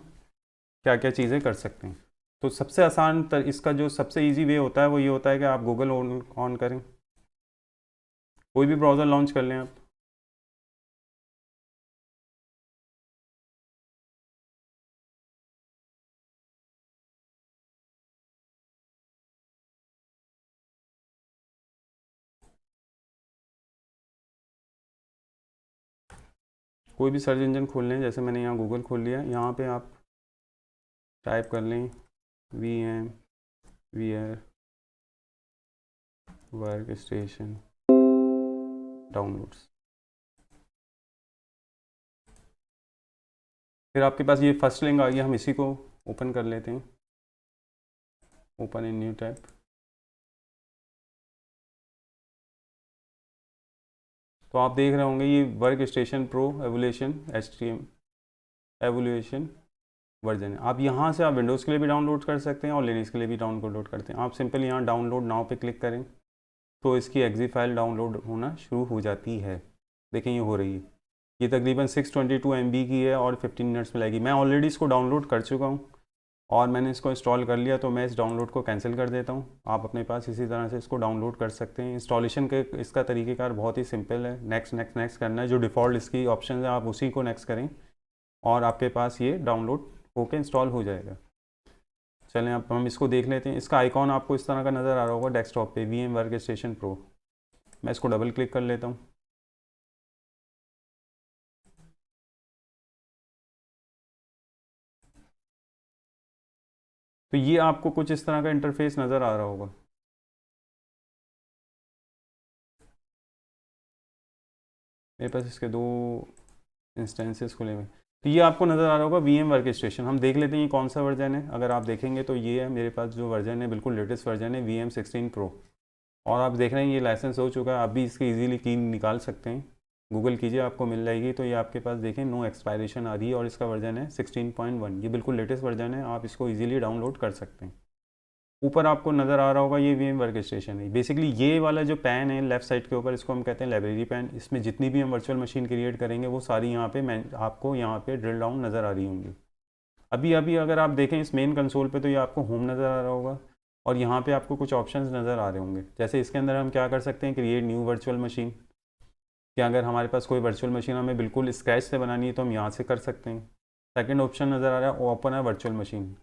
क्या क्या चीज़ें कर सकते हैं। तो सबसे आसान इसका जो सबसे इजी वे होता है वो ये होता है कि आप गूगल ऑन करें, कोई भी ब्राउज़र लॉन्च कर लें आप। कोई भी सर्च इंजन खोल लें, जैसे मैंने यहाँ गूगल खोल लिया। यहाँ पे आप टाइप कर लें VM VMware work station downloads. फिर आपके पास ये फर्स्ट लिंक आ गया, हम इसी को ओपन कर लेते हैं। Open in new tab. तो आप देख रहे होंगे ये work station pro evolution evolution version है। आप यहाँ से आप विंडोज़ के लिए भी डाउनलोड कर सकते हैं और लिनक्स के लिए भी डाउनलोड करते हैं। आप सिंपल यहाँ डाउनलोड नाउ पे क्लिक करें तो इसकी एग्जी फाइल डाउनलोड होना शुरू हो जाती है। देखें ये हो रही है। ये तकरीबन 622 MB की है और 15 मिनट्स में लगेगी। मैं ऑलरेडी इसको डाउनलोड कर चुका हूँ और मैंने इसको इंस्टॉल कर लिया, तो मैं इस डाउनलोड को कैंसिल कर देता हूँ। आप अपने पास इसी तरह से इसको डाउनलोड कर सकते हैं। इंस्टॉलेशन के इसका तरीक़ेकार बहुत ही सिंपल है। नेक्स्ट नेक्स्ट नेक्स्ट करना है, जो डिफ़ॉल्ट इसकी ऑप्शन है आप उसी को नेक्स्ट करें और आपके पास ये डाउनलोड होके इंस्टॉल हो जाएगा। चलें अब हम इसको देख लेते हैं। इसका आइकॉन आपको इस तरह का नज़र आ रहा होगा डेस्कटॉप पे, VM वर्क स्टेशन प्रो। मैं इसको डबल क्लिक कर लेता हूँ। तो ये आपको कुछ इस तरह का इंटरफेस नज़र आ रहा होगा। मेरे पास इसके 2 इंस्टेंसेस खुले हुए। तो ये आपको नज़र आ रहा होगा VM वर्क स्टेशन। हम देख लेते हैं ये कौन सा वर्जन है। अगर आप देखेंगे तो ये है मेरे पास जो वर्जन है, बिल्कुल लेटेस्ट वर्जन है VM 16 प्रो। और आप देख रहे हैं ये लाइसेंस हो चुका है। आप भी इसकी इजीली की निकाल सकते हैं, गूगल कीजिए आपको मिल जाएगी। तो ये आपके पास देखें नो एक्सपायरेशन आ रही है और इसका वर्जन है 16.1। ये बिल्कुल लेटेस्ट वर्जन है, आप इसको ईजिली डाउनलोड कर सकते हैं। ऊपर आपको नज़र आ रहा होगा ये VM वर्क स्टेशन है। बेसिकली ये वाला जो पैन है लेफ़्ट साइड के ऊपर, इसको हम कहते हैं लाइब्रेरी पैन। इसमें जितनी भी हम वर्चुअल मशीन क्रिएट करेंगे वो सारी यहाँ पे आपको यहाँ पे ड्रिल डाउन नज़र आ रही होंगी। अभी अभी अगर आप देखें इस मेन कंसोल पे तो ये आपको होम नज़र आ रहा होगा और यहाँ पे आपको कुछ ऑप्शंस नज़र आ रहे होंगे। जैसे इसके अंदर हम क्या कर सकते हैं, क्रिएट न्यू वर्चुअल मशीन। कि अगर हमारे पास कोई वर्चुअल मशीन हमें बिल्कुल स्क्रैच से बनानी है तो हम यहाँ से कर सकते हैं। सेकंड ऑप्शन नज़र आ रहा है ओपन है वर्चुअल मशीन।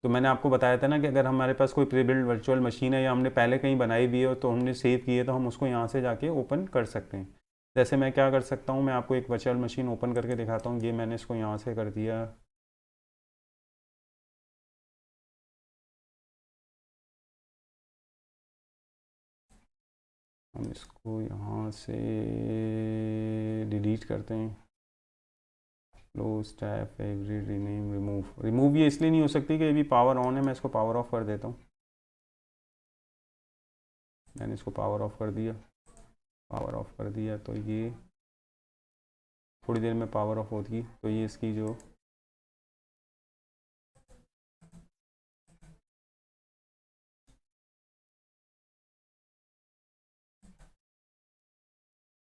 तो मैंने आपको बताया था ना कि अगर हमारे पास कोई प्री बिल्ड वर्चुअल मशीन है या हमने पहले कहीं बनाई भी है तो हमने सेव की है तो हम उसको यहाँ से जाके ओपन कर सकते हैं। जैसे मैं क्या कर सकता हूँ, मैं आपको एक वर्चुअल मशीन ओपन करके दिखाता हूँ। ये मैंने इसको यहाँ से कर दिया। हम इसको यहाँ से डिलीट करते हैं। Close tab favourite rename remove ये इसलिए नहीं हो सकती कि अभी पावर ऑन है। मैं इसको पावर ऑफ कर देता हूँ। मैंने इसको पावर ऑफ कर दिया। पावर ऑफ कर दिया तो ये थोड़ी देर में पावर ऑफ होगी तो ये इसकी जो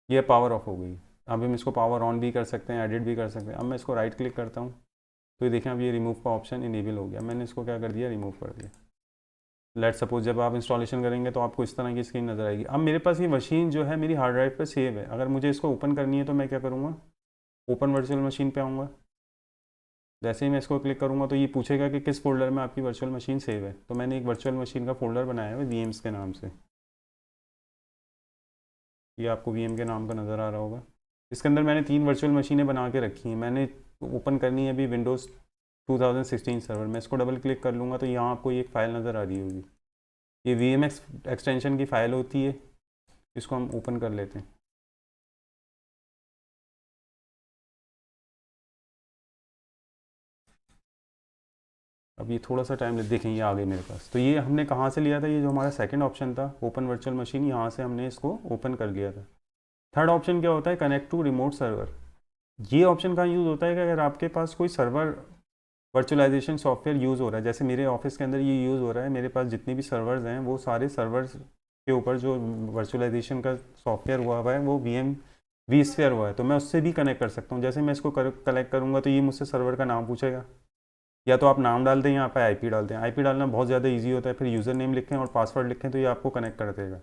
ये पावर ऑफ हो गई। अब हम इसको पावर ऑन भी कर सकते हैं, एडिट भी कर सकते हैं। अब मैं इसको राइट क्लिक करता हूँ तो ये देखें अब ये रिमूव का ऑप्शन इनेबल हो गया। मैंने इसको क्या कर दिया, रिमूव कर दिया। लेट सपोज जब आप इंस्टॉलेशन करेंगे तो आपको इस तरह की स्क्रीन नज़र आएगी। अब मेरे पास ये मशीन जो है मेरी हार्ड ड्राइव पर सेव है। अगर मुझे इसको ओपन करनी है तो मैं क्या करूँगा, ओपन वर्चुअल मशीन पे आऊँगा। जैसे ही मैं इसको क्लिक करूँगा तो ये पूछेगा कि किस फोल्डर में आपकी वर्चुअल मशीन सेव है। तो मैंने एक वर्चुअल मशीन का फ़ोल्डर बनाया है VMs के नाम से। ये आपको VM के नाम का नज़र आ रहा होगा। इसके अंदर मैंने 3 वर्चुअल मशीनें बना के रखी हैं। मैंने ओपन करनी है अभी विंडोज़ 2016 सर्वर। मैं इसको डबल क्लिक कर लूँगा तो यहाँ आपको एक फ़ाइल नज़र आ रही होगी। ये VMX एक्सटेंशन की फ़ाइल होती है। इसको हम ओपन कर लेते हैं। अब ये थोड़ा सा टाइम देखें ये आ गई मेरे पास। तो ये हमने कहाँ से लिया था, ये जो हमारा सेकंड ऑप्शन था ओपन वर्चुअल मशीन, यहाँ से हमने इसको ओपन कर लिया था। थर्ड ऑप्शन क्या होता है, कनेक्ट टू रिमोट सर्वर। ये ऑप्शन कहाँ यूज़ होता है कि अगर आपके पास कोई सर्वर वर्चुअलाइजेशन सॉफ्टवेयर यूज़ हो रहा है, जैसे मेरे ऑफिस के अंदर ये यूज़ हो रहा है। मेरे पास जितने भी सर्वर्स हैं वो सारे सर्वर्स के ऊपर जो वर्चुअलाइजेशन का सॉफ्टवेयर हुआ है वो vSphere हुआ है। तो मैं उससे भी कनेक्ट कर सकता हूँ। जैसे मैं इसको कलेक्ट करूँगा तो ये मुझसे सर्वर का नाम पूछेगा। या तो आप नाम डाल दें, यहाँ पे IP डाल दें। IP डालना बहुत ज़्यादा इजी होता है। फिर यूज़र नेम लिखें और पासवर्ड लिखें तो ये आपको कनेक्ट कर देगा।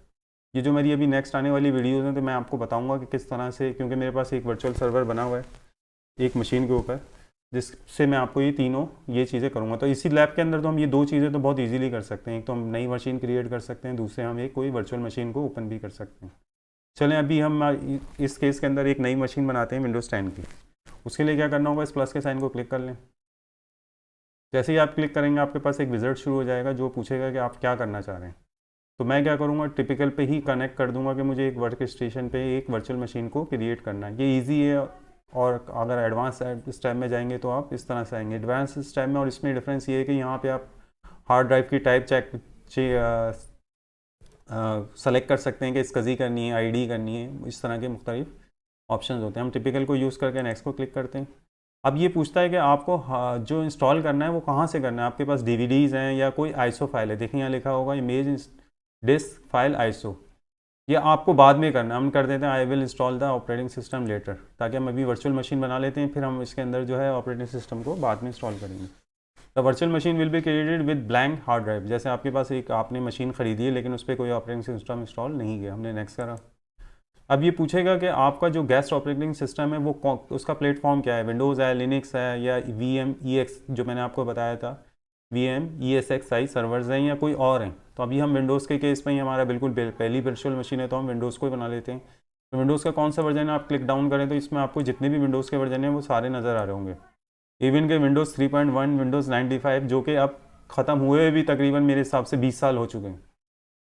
ये जो मेरी अभी नेक्स्ट आने वाली वीडियोज़ हैं तो मैं आपको बताऊंगा कि किस तरह से, क्योंकि मेरे पास एक वर्चुअल सर्वर बना हुआ है एक मशीन के ऊपर, जिससे मैं आपको ये तीनों ये चीज़ें करूँगा। तो इसी लैब के अंदर तो हम ये 2 चीज़ें तो बहुत ईजिली कर सकते हैं। एक तो हम नई मशीन क्रिएट कर सकते हैं, दूसरे हम एक कोई वर्चुअल मशीन को ओपन भी कर सकते हैं। चलें अभी हम इस केस के अंदर एक नई मशीन बनाते हैं विंडोज़ 10 की। उसके लिए क्या करना होगा, इस प्लस के साइन को क्लिक कर लें। जैसे ही आप क्लिक करेंगे आपके पास एक विज़िट शुरू हो जाएगा जो पूछेगा कि आप क्या करना चाह रहे हैं। तो मैं क्या करूँगा, टिपिकल पे ही कनेक्ट कर दूंगा कि मुझे एक वर्क स्टेशन पे एक वर्चुअल मशीन को क्रिएट करना है। ये इजी है। और अगर एडवांस स्टेप में जाएंगे तो आप इस तरह से आएंगे। एडवांस स्टेप में और इसमें डिफरेंस ये है कि यहाँ पे आप हार्ड ड्राइव की टाइप सेलेक्ट कर सकते हैं कि SCSI करनी है, ID करनी है, इस तरह के मुख्तलिफ ऑप्शन होते हैं। हम टिपिकल को यूज़ करके नेक्स्ट को क्लिक करते हैं। अब ये पूछता है कि आपको जो इंस्टॉल करना है वो कहाँ से करना है, आपके पास DVDs हैं या कोई ISO फाइल है। देखिए यहाँ लिखा होगा इमेज डिस्क फाइल ISO, ये आपको बाद में करना है। हम कर देते हैं I will install the operating system later, ताकि हम अभी वर्चुअल मशीन बना लेते हैं, फिर हम इसके अंदर जो है ऑपरेटिंग सिस्टम को बाद में इंस्टॉल करेंगे। The virtual machine will be created with blank hard drive. जैसे आपके पास एक आपने मशीन खरीदी है लेकिन उस पर कोई ऑपरेटिंग सिस्टम इंस्टॉल नहीं किया, हमने नेक्स्ट करा। अब ये पूछेगा कि आपका जो गेस्ट ऑपरेटिंग सिस्टम है वो उसका प्लेटफॉर्म क्या है, विंडोज़ है, लिनक्स है या VMEX जो मैंने आपको बताया था, VMESXi सर्वर्स हैं या कोई और हैं। तो अभी हम विंडोज़ के केस में ही हमारा बिल्कुल पहली वर्चुअल मशीन है तो हम विंडोज़ को ही बना लेते हैं। तो विंडोज़ का कौन सा वर्जन है, आप क्लिक डाउन करें तो इसमें आपको जितने भी विंडोज़ के वर्जन हैं वो सारे नज़र आ रहे होंगे। इवन के विंडोज़ 3.1, विंडोज़ 95 जो कि अब ख़त्म हुए भी तकरीबन मेरे हिसाब से 20 साल हो चुके हैं।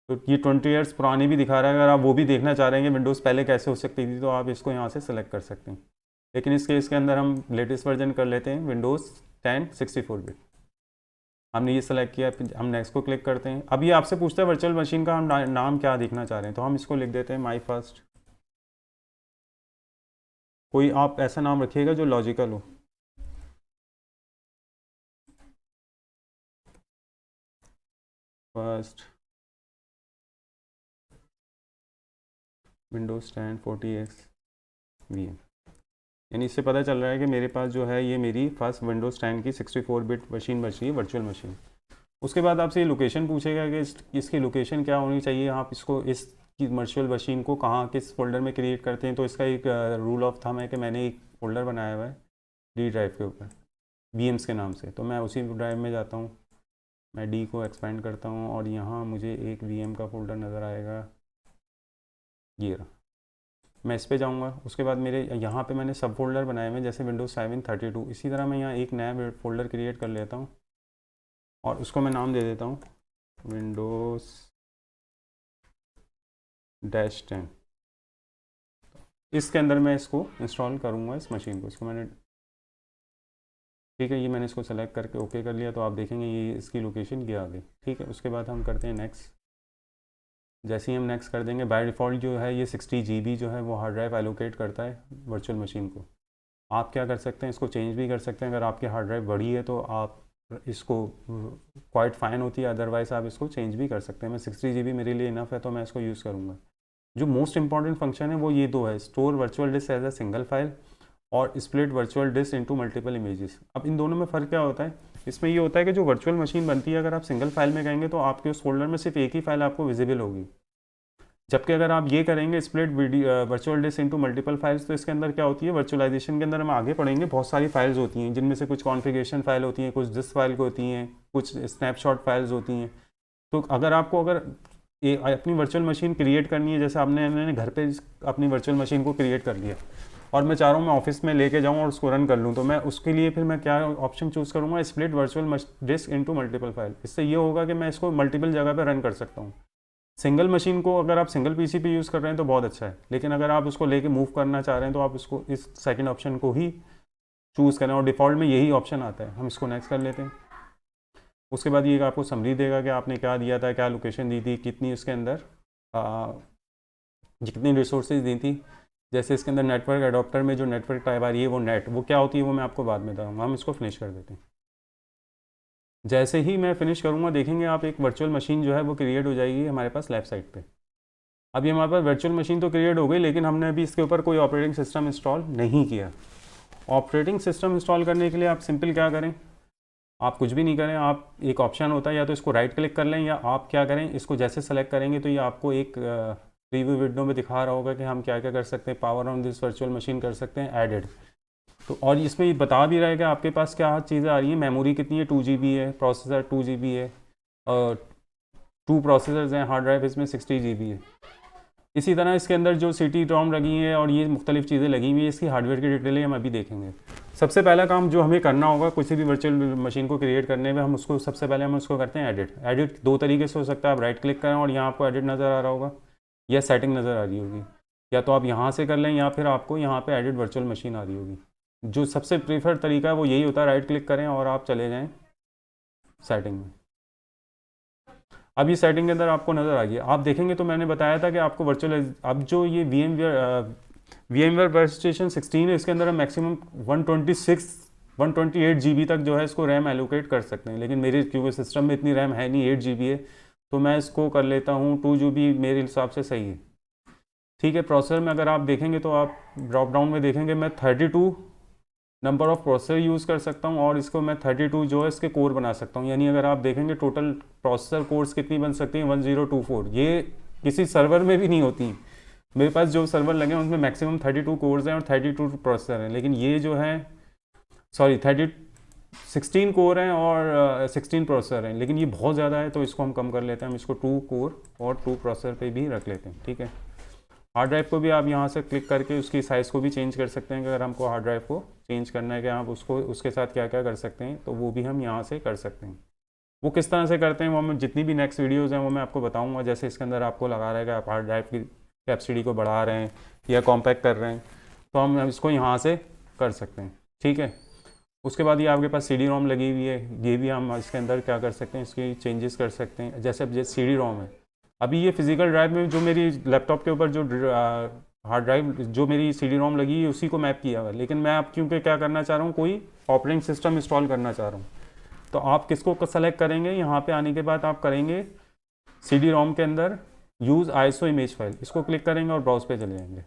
तो ये 20 ईयर्स पुरानी भी दिखा रहा है। अगर आप वो भी देखना चाह रहे हैं कि विंडोज़ पहले कैसे हो सकती थी तो आप इसको यहाँ से सेलेक्ट कर सकते हैं। लेकिन इस केस के अंदर हम लेटेस्ट वर्जन कर लेते हैं, विंडोज़ 10 64 बिट। हमने ये सेलेक्ट किया, हम नेक्स्ट को क्लिक करते हैं। अब ये आपसे पूछता है वर्चुअल मशीन का हम नाम क्या देखना चाह रहे हैं, तो हम इसको लिख देते हैं माई फर्स्ट। कोई आप ऐसा नाम रखिएगा जो लॉजिकल हो। फर्स्ट विंडोज़ 10 40X VM, यानी इससे पता चल रहा है कि मेरे पास जो है ये मेरी फर्स्ट विंडोज़ 10 की 64 बिट मशीन बच रही है, वर्चुअल मशीन। उसके बाद आपसे ये लोकेशन पूछेगा कि इसकी लोकेशन क्या होनी चाहिए, आप इसको इस वर्चुअल मशीन को कहाँ किस फोल्डर में क्रिएट करते हैं। तो इसका एक रूल ऑफ थंब है कि मैंने एक फ़ोल्डर बनाया हुआ है D ड्राइव के ऊपर VMs के नाम से, तो मैं उसी ड्राइव में जाता हूँ, मैं D को एक्सपेंड करता हूँ और यहाँ मुझे एक VM का फ़ोल्डर नज़र आएगा, ये रहा। मैं इस पे जाऊँगा। उसके बाद मेरे यहाँ पे मैंने सब फोल्डर बनाए हुए हैं जैसे विंडोज़ 7 32। इसी तरह मैं यहाँ एक नया फोल्डर क्रिएट कर लेता हूँ और उसको मैं नाम दे देता हूँ विंडोज़ -10। इसके अंदर मैं इसको इंस्टॉल करूँगा, इस मशीन को। इसको मैंने ठीक है, ये मैंने इसको सेलेक्ट करके ओके कर लिया। तो आप देखेंगे ये इसकी लोकेशन ये आ गई। ठीक है, उसके बाद हम करते हैं नेक्स्ट। जैसे ही हम नेक्स्ट कर देंगे, बाय डिफ़ॉल्ट जो है ये 60 GB जो है वो हार्ड ड्राइव एलोकेट करता है वर्चुअल मशीन को। आप क्या कर सकते हैं, इसको चेंज भी कर सकते हैं। अगर आपकी हार्ड ड्राइव बड़ी है तो आप इसको क्वाइट फाइन होती है, अदरवाइज़ आप इसको चेंज भी कर सकते हैं। मैं 60 GB मेरे लिए इनफ है तो मैं इसको यूज़ करूँगा। जो मोस्ट इंपॉर्टेंट फंक्शन है वो ये दो है, store virtual disk as a single file और split virtual disk into multiple images. अब इन दोनों में फ़र्क क्या होता है, इसमें ये होता है कि जो वर्चुअल मशीन बनती है अगर आप सिंगल फाइल में कहेंगे तो आपके उस फोल्डर में सिर्फ एक ही फाइल आपको विजिबल होगी, जबकि अगर आप ये करेंगे split virtual disk into multiple files तो इसके अंदर क्या होती है, वर्चुअलाइजेशन के अंदर हम आगे पढ़ेंगे बहुत सारी फाइल्स होती हैं जिनमें से कुछ कॉन्फ़िगरेशन फाइल होती हैं, कुछ डिस्क फाइल होती हैं, कुछ स्नैपशॉट फाइल्स होती हैं। तो अगर अपनी वर्चुअल मशीन क्रिएट करनी है, जैसे आपने घर पे अपनी वर्चुअल मशीन को क्रिएट कर लिया और मैं चाह रहा हूँ मैं ऑफिस में लेके जाऊँ और उसको रन कर लूँ, तो मैं उसके लिए फिर मैं क्या ऑप्शन चूज़ करूँगा, split virtual disk into multiple file. इससे ये होगा कि मैं इसको मल्टीपल जगह पे रन कर सकता हूँ। सिंगल मशीन को अगर आप सिंगल PC पे यूज़ कर रहे हैं तो बहुत अच्छा है, लेकिन अगर आप उसको लेके मूव करना चाह रहे हैं तो आप इसको इस सेकंड ऑप्शन को ही चूज़ करें और डिफ़ॉल्ट में यही ऑप्शन आता है। हम इसको नेक्स्ट कर लेते हैं। उसके बाद ये आपको समरी देगा कि आपने क्या दिया था, क्या लोकेशन दी थी, कितनी उसके अंदर कितनी रिसोर्सेज दी थी। जैसे इसके अंदर नेटवर्क एडॉप्टर में जो नेटवर्क टाइप आ रही है वो नेट, वो क्या होती है वो मैं आपको बाद में बताऊँगा। हम इसको फिनिश कर देते हैं। जैसे ही मैं फिनिश करूँगा देखेंगे आप एक वर्चुअल मशीन जो है वो क्रिएट हो जाएगी हमारे पास लेफ्ट साइड पे। अभी हमारे पास वर्चुअल मशीन तो क्रिएट हो गई, लेकिन हमने अभी इसके ऊपर कोई ऑपरेटिंग सिस्टम इंस्टॉल नहीं किया। ऑपरेटिंग सिस्टम इंस्टॉल करने के लिए आप सिंपल क्या करें, आप कुछ भी नहीं करें, आप एक ऑप्शन होता है या तो इसको राइट क्लिक कर लें या आप क्या करें, इसको जैसे सेलेक्ट करेंगे तो ये आपको एक प्रीव्यू विंडो में दिखा रहा होगा कि हम क्या क्या कर सकते हैं। Power on this virtual machine कर सकते हैं, एडेड। तो और इसमें ये बता भी रहा है कि आपके पास क्या चीज़ें आ रही हैं, मेमोरी कितनी है, 2 GB है, प्रोसेसर 2 GB है, और 2 प्रोसेसर्स हैं, हार्ड ड्राइव इसमें 60 GB है। इसी तरह इसके अंदर जो CD-ROM लगी है और ये मुख्तलिफ चीज़ें लगी हुई है, इसकी हार्डवेयर की डिटेलें हम अभी देखेंगे। सबसे पहला काम जो हमें करना होगा किसी भी वर्चुअल मशीन को क्रिएट करने में, हम उसको सबसे पहले हम उसको करते हैं एडिट। एडिट दो तरीके से हो सकता है, आप राइट क्लिक करें और यहाँ आपको एडिट नज़र आ रहा होगा या सेटिंग नज़र आ रही होगी, या तो आप यहाँ से कर लें या फिर आपको यहाँ पे एडिट वर्चुअल मशीन आ रही होगी। जो सबसे प्रीफर्ड तरीका है वो यही होता है, राइट क्लिक करें और आप चले जाएँ सेटिंग में। अब ये सेटिंग के अंदर आपको नज़र आ गई, आप देखेंगे तो मैंने बताया था कि आपको वर्चुअल, अब जो ये VMware वर्कस्टेशन 16 है, इसके अंदर हम मैक्सिमम 128 GB तक जो है इसको रैम एलोकेट कर सकते हैं, लेकिन मेरे क्योंकि सिस्टम में इतनी रैम है नहीं, 8 GB है, तो मैं इसको कर लेता हूँ 2 GB, मेरे हिसाब से सही है। ठीक है, प्रोसेसर में अगर आप देखेंगे तो आप ड्रॉप डाउन में देखेंगे मैं 32 नंबर ऑफ़ प्रोसेसर यूज़ कर सकता हूँ, और इसको मैं 32 जो है इसके कोर बना सकता हूँ। यानी अगर आप देखेंगे टोटल प्रोसेसर कोर्स कितनी बन सकती हैं, 1024। ये किसी सर्वर में भी नहीं होती। मेरे पास जो सर्वर लगे हैं उनमें मैक्सिमम 32 कोर्स हैं और 32 प्रोसेसर हैं, लेकिन ये जो है 16 कोर हैं और 16 प्रोसेसर हैं, लेकिन ये बहुत ज़्यादा है, तो इसको हम कम कर लेते हैं। हम इसको 2 कोर और 2 प्रोसेसर पे भी रख लेते हैं। ठीक है, हार्ड ड्राइव को भी आप यहाँ से क्लिक करके उसकी साइज़ को भी चेंज कर सकते हैं कि अगर हमको हार्ड ड्राइव को चेंज करना है कि आप उसको उसके साथ क्या क्या कर सकते हैं, तो वो भी हम यहाँ से कर सकते हैं। वो किस तरह से करते हैं वो मैं जितनी भी नेक्स्ट वीडियोज़ हैं वो मैं आपको बताऊँगा। जैसे इसके अंदर आपको लगा रहा है कि आप हार्ड ड्राइव की कैपेसिटी को बढ़ा रहे हैं या कॉम्पैक्ट कर रहे हैं, तो हम इसको यहाँ से कर सकते हैं। ठीक है, उसके बाद ये आपके पास CD-ROM लगी हुई है, ये भी हम इसके अंदर क्या कर सकते हैं, इसकी चेंजेस कर सकते हैं। जैसे अब CD-ROM है, अभी ये फिजिकल ड्राइव में जो मेरी लैपटॉप के ऊपर जो हार्ड ड्राइव जो मेरी CD-ROM लगी है उसी को मैप किया हुआ है, लेकिन मैं अब क्योंकि क्या करना चाह रहा हूँ, कोई ऑपरेटिंग सिस्टम इंस्टॉल करना चाह रहा हूँ, तो आप किसको सेलेक्ट करेंगे, यहाँ पे आने के बाद आप करेंगे CD-ROM के अंदर यूज़ ISO इमेज फाइल, इसको क्लिक करेंगे और ब्राउज पे चले जाएंगे।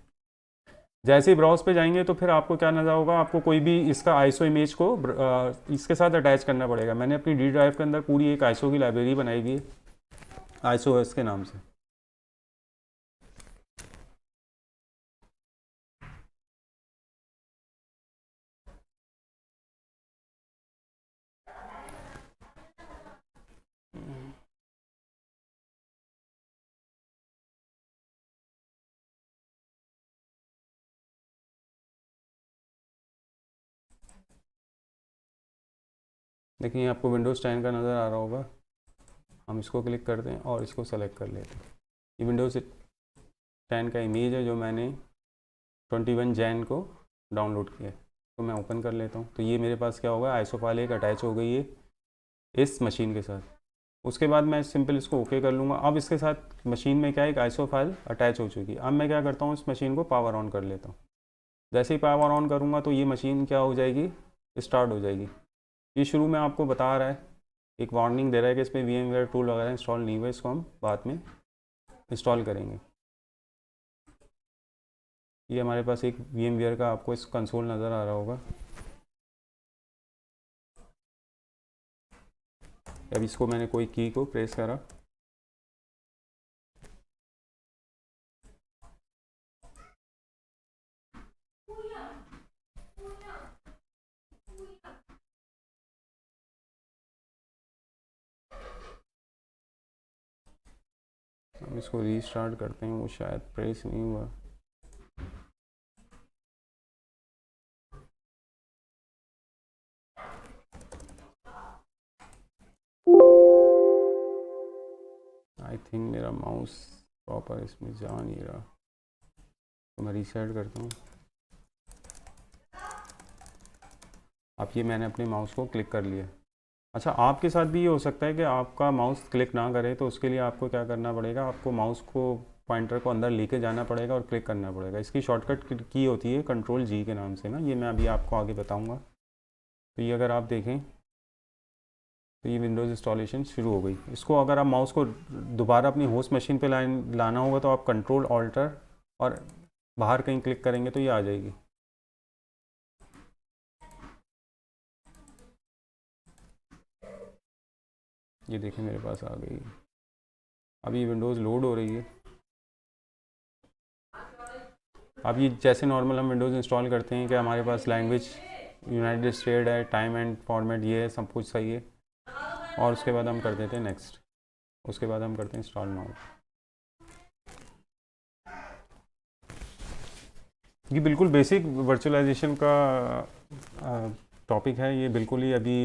जैसे ही ब्राउज पे जाएंगे तो फिर आपको क्या नज़र होगा, आपको कोई भी इसका ISO इमेज को इसके साथ अटैच करना पड़ेगा। मैंने अपनी D ड्राइव के अंदर पूरी एक ISO की लाइब्रेरी बनाई हुई है, ISOS के नाम से। देखिए आपको विंडोज़ 10 का नज़र आ रहा होगा, हम इसको क्लिक करते हैं और इसको सेलेक्ट कर लेते हैं। ये विंडोज़ 10 का इमेज है जो मैंने 21 जैन को डाउनलोड किया है, तो मैं ओपन कर लेता हूँ। तो ये मेरे पास क्या होगा, ISO फाइल एक अटैच हो गई है इस मशीन के साथ। उसके बाद मैं सिंपल इसको ओके कर लूँगा। अब इसके साथ मशीन में क्या है, एक ISO फाइल अटैच हो चुकी है। अब मैं क्या करता हूँ, इस मशीन को पावर ऑन कर लेता हूँ। जैसे ही पावर ऑन करूँगा तो ये मशीन क्या हो जाएगी, स्टार्ट हो जाएगी। ये शुरू में आपको बता रहा है, एक वार्निंग दे रहा है कि इस पर VMware टूल वगैरह इंस्टॉल नहीं हुआ, इसको हम बाद में इंस्टॉल करेंगे। ये हमारे पास एक VMware का आपको इस कंसोल नज़र आ रहा होगा। अब इसको मैंने कोई की को प्रेस करा, हम इसको रीस्टार्ट करते हैं, वो शायद प्रेस नहीं हुआ। आई थिंक मेरा माउस प्रॉपर इसमें जा नहीं रहा, तो मैं रीसेट करता हूँ। अब ये मैंने अपने माउस को क्लिक कर लिया। अच्छा, आपके साथ भी ये हो सकता है कि आपका माउस क्लिक ना करे, तो उसके लिए आपको क्या करना पड़ेगा, आपको माउस को पॉइंटर को अंदर लेके जाना पड़ेगा और क्लिक करना पड़ेगा। इसकी शॉर्टकट की होती है Ctrl+G के नाम से ना, ये मैं अभी आपको आगे बताऊँगा। तो ये अगर आप देखें तो ये विंडोज़ इंस्टॉलेशन शुरू हो गई। इसको अगर आप माउस को दोबारा अपनी होस्ट मशीन पे लाना होगा तो आप Ctrl+Alt और बाहर कहीं क्लिक करेंगे तो ये आ जाएगी। ये देखें मेरे पास आ गई। अब ये विंडोज़ लोड हो रही है। अब ये जैसे नॉर्मल हम विंडोज़ इंस्टॉल करते हैं कि हमारे पास लैंग्वेज यूनाइटेड स्टेट है, टाइम एंड फॉर्मेट ये है, सब कुछ सही है, और उसके बाद हम कर देते हैं नेक्स्ट। उसके बाद हम करते हैं इंस्टॉल नाउ। ये बिल्कुल बेसिक वर्चुअलाइजेशन का टॉपिक है ये बिल्कुल ही अभी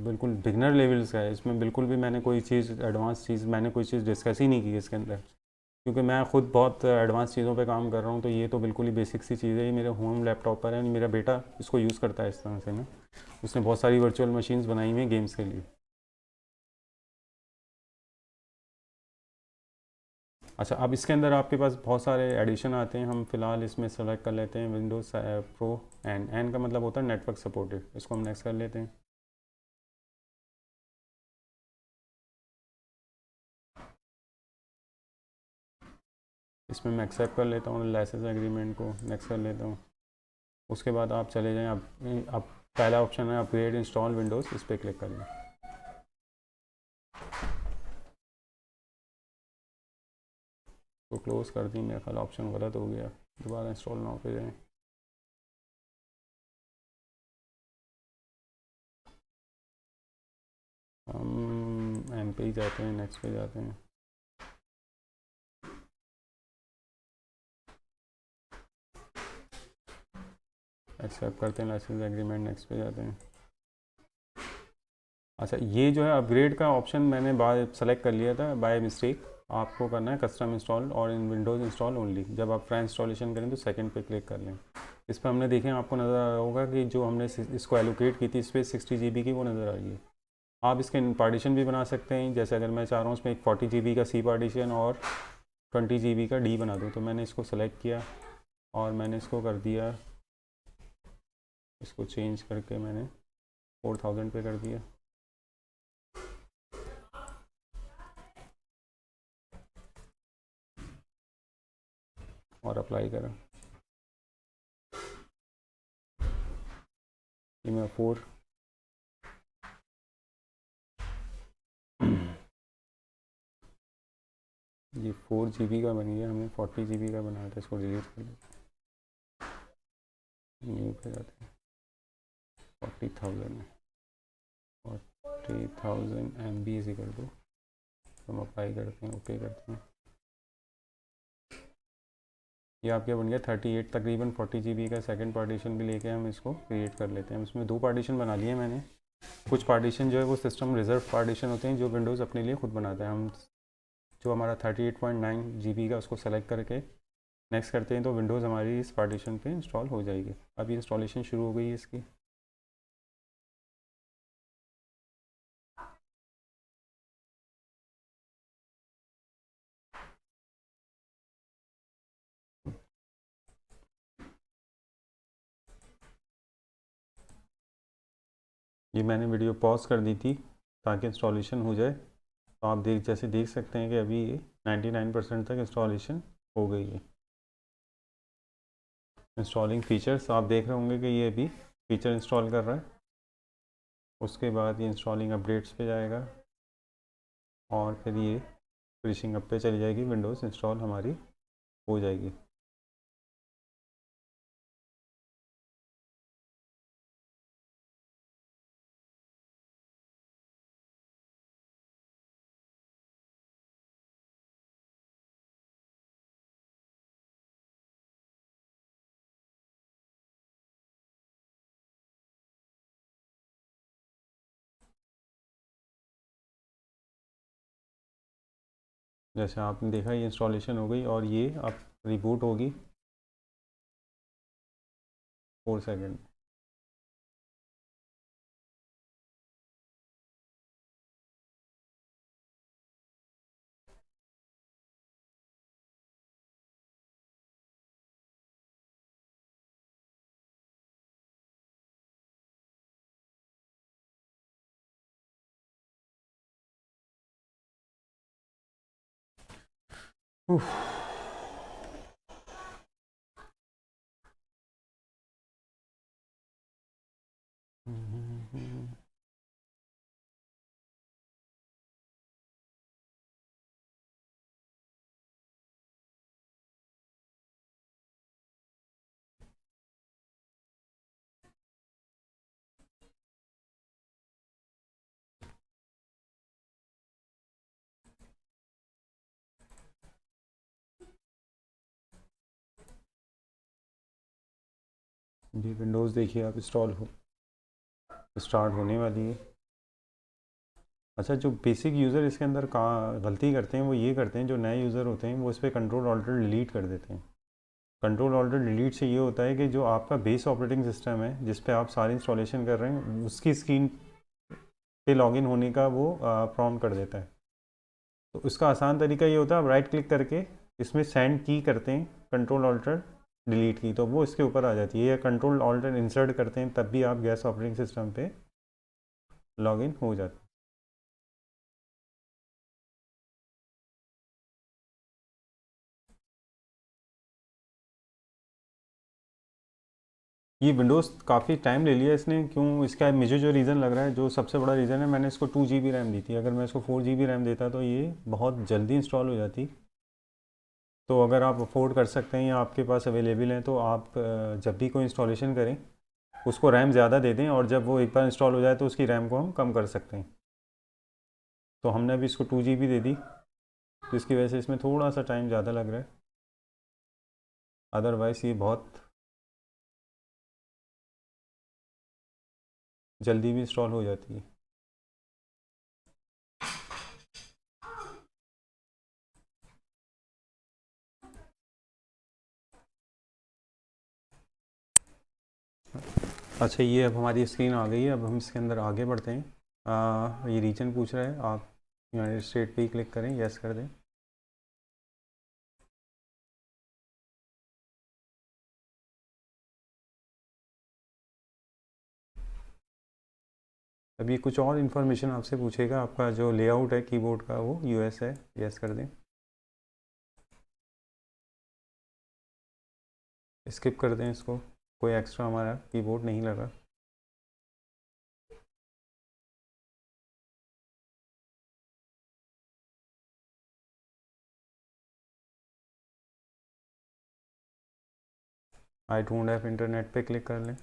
बिल्कुल बिगनर लेवल्स का है। इसमें बिल्कुल भी मैंने कोई चीज़ एडवांस चीज़ मैंने कोई चीज़ डिस्कस ही नहीं की इसके अंदर, क्योंकि मैं खुद बहुत एडवांस चीज़ों पे काम कर रहा हूँ। तो ये तो बिल्कुल ही बेसिक सी चीज़ है। ये मेरे होम लैपटॉप पर है, मेरा बेटा इसको यूज़ करता है इस तरह से ना। उसने बहुत सारी वर्चुअल मशीन्स बनाई हुई हैं गेम्स के लिए। अच्छा, अब इसके अंदर आपके पास बहुत सारे एडिशन आते हैं। हम फिलहाल इसमें सेलेक्ट कर लेते हैं विंडोज़ प्रो एन। एन का मतलब होता है नेटवर्क सपोर्टेड। इसको हम नेक्स्ट कर लेते हैं। इसमें मैं एक्सेप्ट कर लेता हूँ लाइसेंस एग्रीमेंट को, नेक्स्ट कर लेता हूँ। उसके बाद आप चले जाएँ। अब पहला ऑप्शन है अपग्रेड इंस्टॉल विंडोज़, इस पर क्लिक कर लें। तो क्लोज़ कर दी। मेरा ख्याल ऑप्शन गलत हो गया, दोबारा इंस्टॉल ना पे जाएँ। हम एन पे ही जाते हैं, नेक्स्ट पे जाते हैं। एक्सेप्ट करते हैं लाइसेंस एग्रीमेंट, नेक्स्ट पे जाते हैं। अच्छा, ये जो है अपग्रेड का ऑप्शन मैंने बाय सेलेक्ट कर लिया था बाय मिस्टेक। आपको करना है कस्टम इंस्टॉल और इन विंडोज़ इंस्टॉल ओनली। जब आप फ्रेंच इंस्टॉलेशन करें तो सेकंड पे क्लिक कर लें। इस पर हमने देखें, आपको नज़र आ रहा होगा कि जो हमने इसको एलोकेट की थी स्पेस 60 GB की, वो नज़र आ रही है। आप इसके पार्टीशन भी बना सकते हैं। जैसे अगर मैं चाह रहा हूँ इसमें एक 40 GB का सी पार्टीशन और 20 GB का डी बना दूँ, तो मैंने इसको सेलेक्ट किया और मैंने इसको कर दिया, इसको चेंज करके मैंने 4000 पे कर दिया। और अप्लाई करा। ये मैं 4 ये 4 GB का बन गया। हमने 40 GB का बनाया था, इसको डिलीट कर दिया। न्यू पे जाते हैं। 40,000 MB इसी कर दो। हम अप्लाई करते हैं, ओके करते हैं। ये आपके बन गया 38 तकरीबन 40 GB का। सेकंड पार्टीशन भी लेके हम इसको क्रिएट कर लेते हैं। इसमें 2 पार्टीशन बना लिए मैंने। कुछ पार्टीशन जो है वो सिस्टम रिजर्व पार्टीशन होते हैं, जो विंडोज़ अपने लिए खुद बनाता है। हम जो हमारा 38.9 GB का, उसको सेलेक्ट करके नेक्स्ट करते हैं, तो विंडोज़ हमारी इस पार्टीशन पे इंस्टॉल हो जाएगी। अभी इंस्टॉलेशन शुरू हो गई है इसकी। ये मैंने वीडियो पॉज कर दी थी ताकि इंस्टॉलेशन हो जाए। तो आप जैसे देख सकते हैं कि अभी ये 99% तक इंस्टॉलेशन हो गई है। इंस्टॉलिंग फ़ीचर्स आप देख रहे होंगे कि ये अभी फ़ीचर इंस्टॉल कर रहा है। उसके बाद ये इंस्टॉलिंग अपडेट्स पे जाएगा और फिर ये फिनिशिंग अप पे चली जाएगी। विंडोज़ इंस्टॉल हमारी हो जाएगी। जैसे आपने देखा ये इंस्टॉलेशन हो गई और ये अब रिबूट होगी 4 सेकेंड। ये विंडोज़ देखिए आप स्टार्ट होने वाली है। अच्छा, जो बेसिक यूज़र इसके अंदर कहाँ गलती करते हैं वो ये करते हैं, जो नए यूज़र होते हैं वो इस पर कंट्रोल ऑल्टर डिलीट कर देते हैं। कंट्रोल ऑल्टर डिलीट से ये होता है कि जो आपका बेस ऑपरेटिंग सिस्टम है जिस पे आप सारी इंस्टॉलेशन कर रहे हैं उसकी स्क्रीन पे लॉगिन होने का वो प्रॉम्प्ट कर देता है। तो उसका आसान तरीका ये होता है, आप राइट क्लिक करके इसमें सेंड की करते हैं कंट्रोल ऑल्टर डिलीट की, तो वो इसके ऊपर आ जाती है, या कंट्रोल ऑल्टर इंसर्ट करते हैं तब भी आप गैस ऑपरेटिंग सिस्टम पे लॉगिन हो जाते हैं। ये विंडोज़ काफ़ी टाइम ले लिया इसने, क्यों? इसका मुझे जो रीज़न लग रहा है, जो सबसे बड़ा रीज़न है, मैंने इसको 2 GB रैम दी थी। अगर मैं इसको 4 GB रैम देता तो ये बहुत जल्दी इंस्टॉल हो जाती। तो अगर आप अफोर्ड कर सकते हैं या आपके पास अवेलेबल हैं तो आप जब भी कोई इंस्टॉलेशन करें उसको रैम ज़्यादा दे दें, और जब वो एक बार इंस्टॉल हो जाए तो उसकी रैम को हम कम कर सकते हैं। तो हमने अभी इसको 2 GB दे दी, तो इसकी वजह से इसमें थोड़ा सा टाइम ज़्यादा लग रहा है, अदरवाइज़ ये बहुत जल्दी भी इंस्टॉल हो जाती है। अच्छा, ये अब हमारी स्क्रीन आ गई है, अब हम इसके अंदर आगे बढ़ते हैं। ये रीजन पूछ रहा है, आप यूनाइटेड स्टेट पे ही क्लिक करें, यस कर दें। अब ये कुछ और इन्फॉर्मेशन आपसे पूछेगा, आपका जो लेआउट है कीबोर्ड का वो यूएस है, यस कर दें। स्किप कर दें इसको, कोई एक्स्ट्रा हमारा कीबोर्ड नहीं लगा। आई डोंट हैव इंटरनेट पे क्लिक कर लें।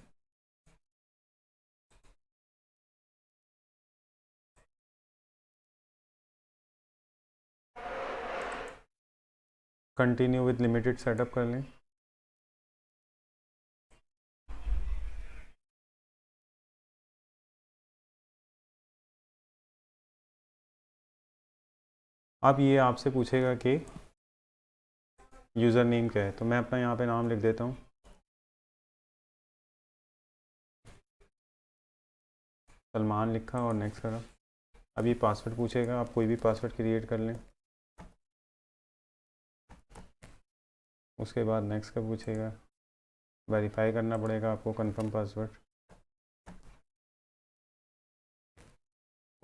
कंटिन्यू विद लिमिटेड सेटअप कर लें। अब ये आपसे पूछेगा कि यूज़र नेम क्या है, तो मैं अपना यहाँ पे नाम लिख देता हूँ, सलमान लिखा और नेक्स्ट करा। अब ये पासवर्ड पूछेगा, आप कोई भी पासवर्ड क्रिएट कर लें। उसके बाद नेक्स्ट का पूछेगा, वेरीफाई करना पड़ेगा आपको, कंफर्म पासवर्ड।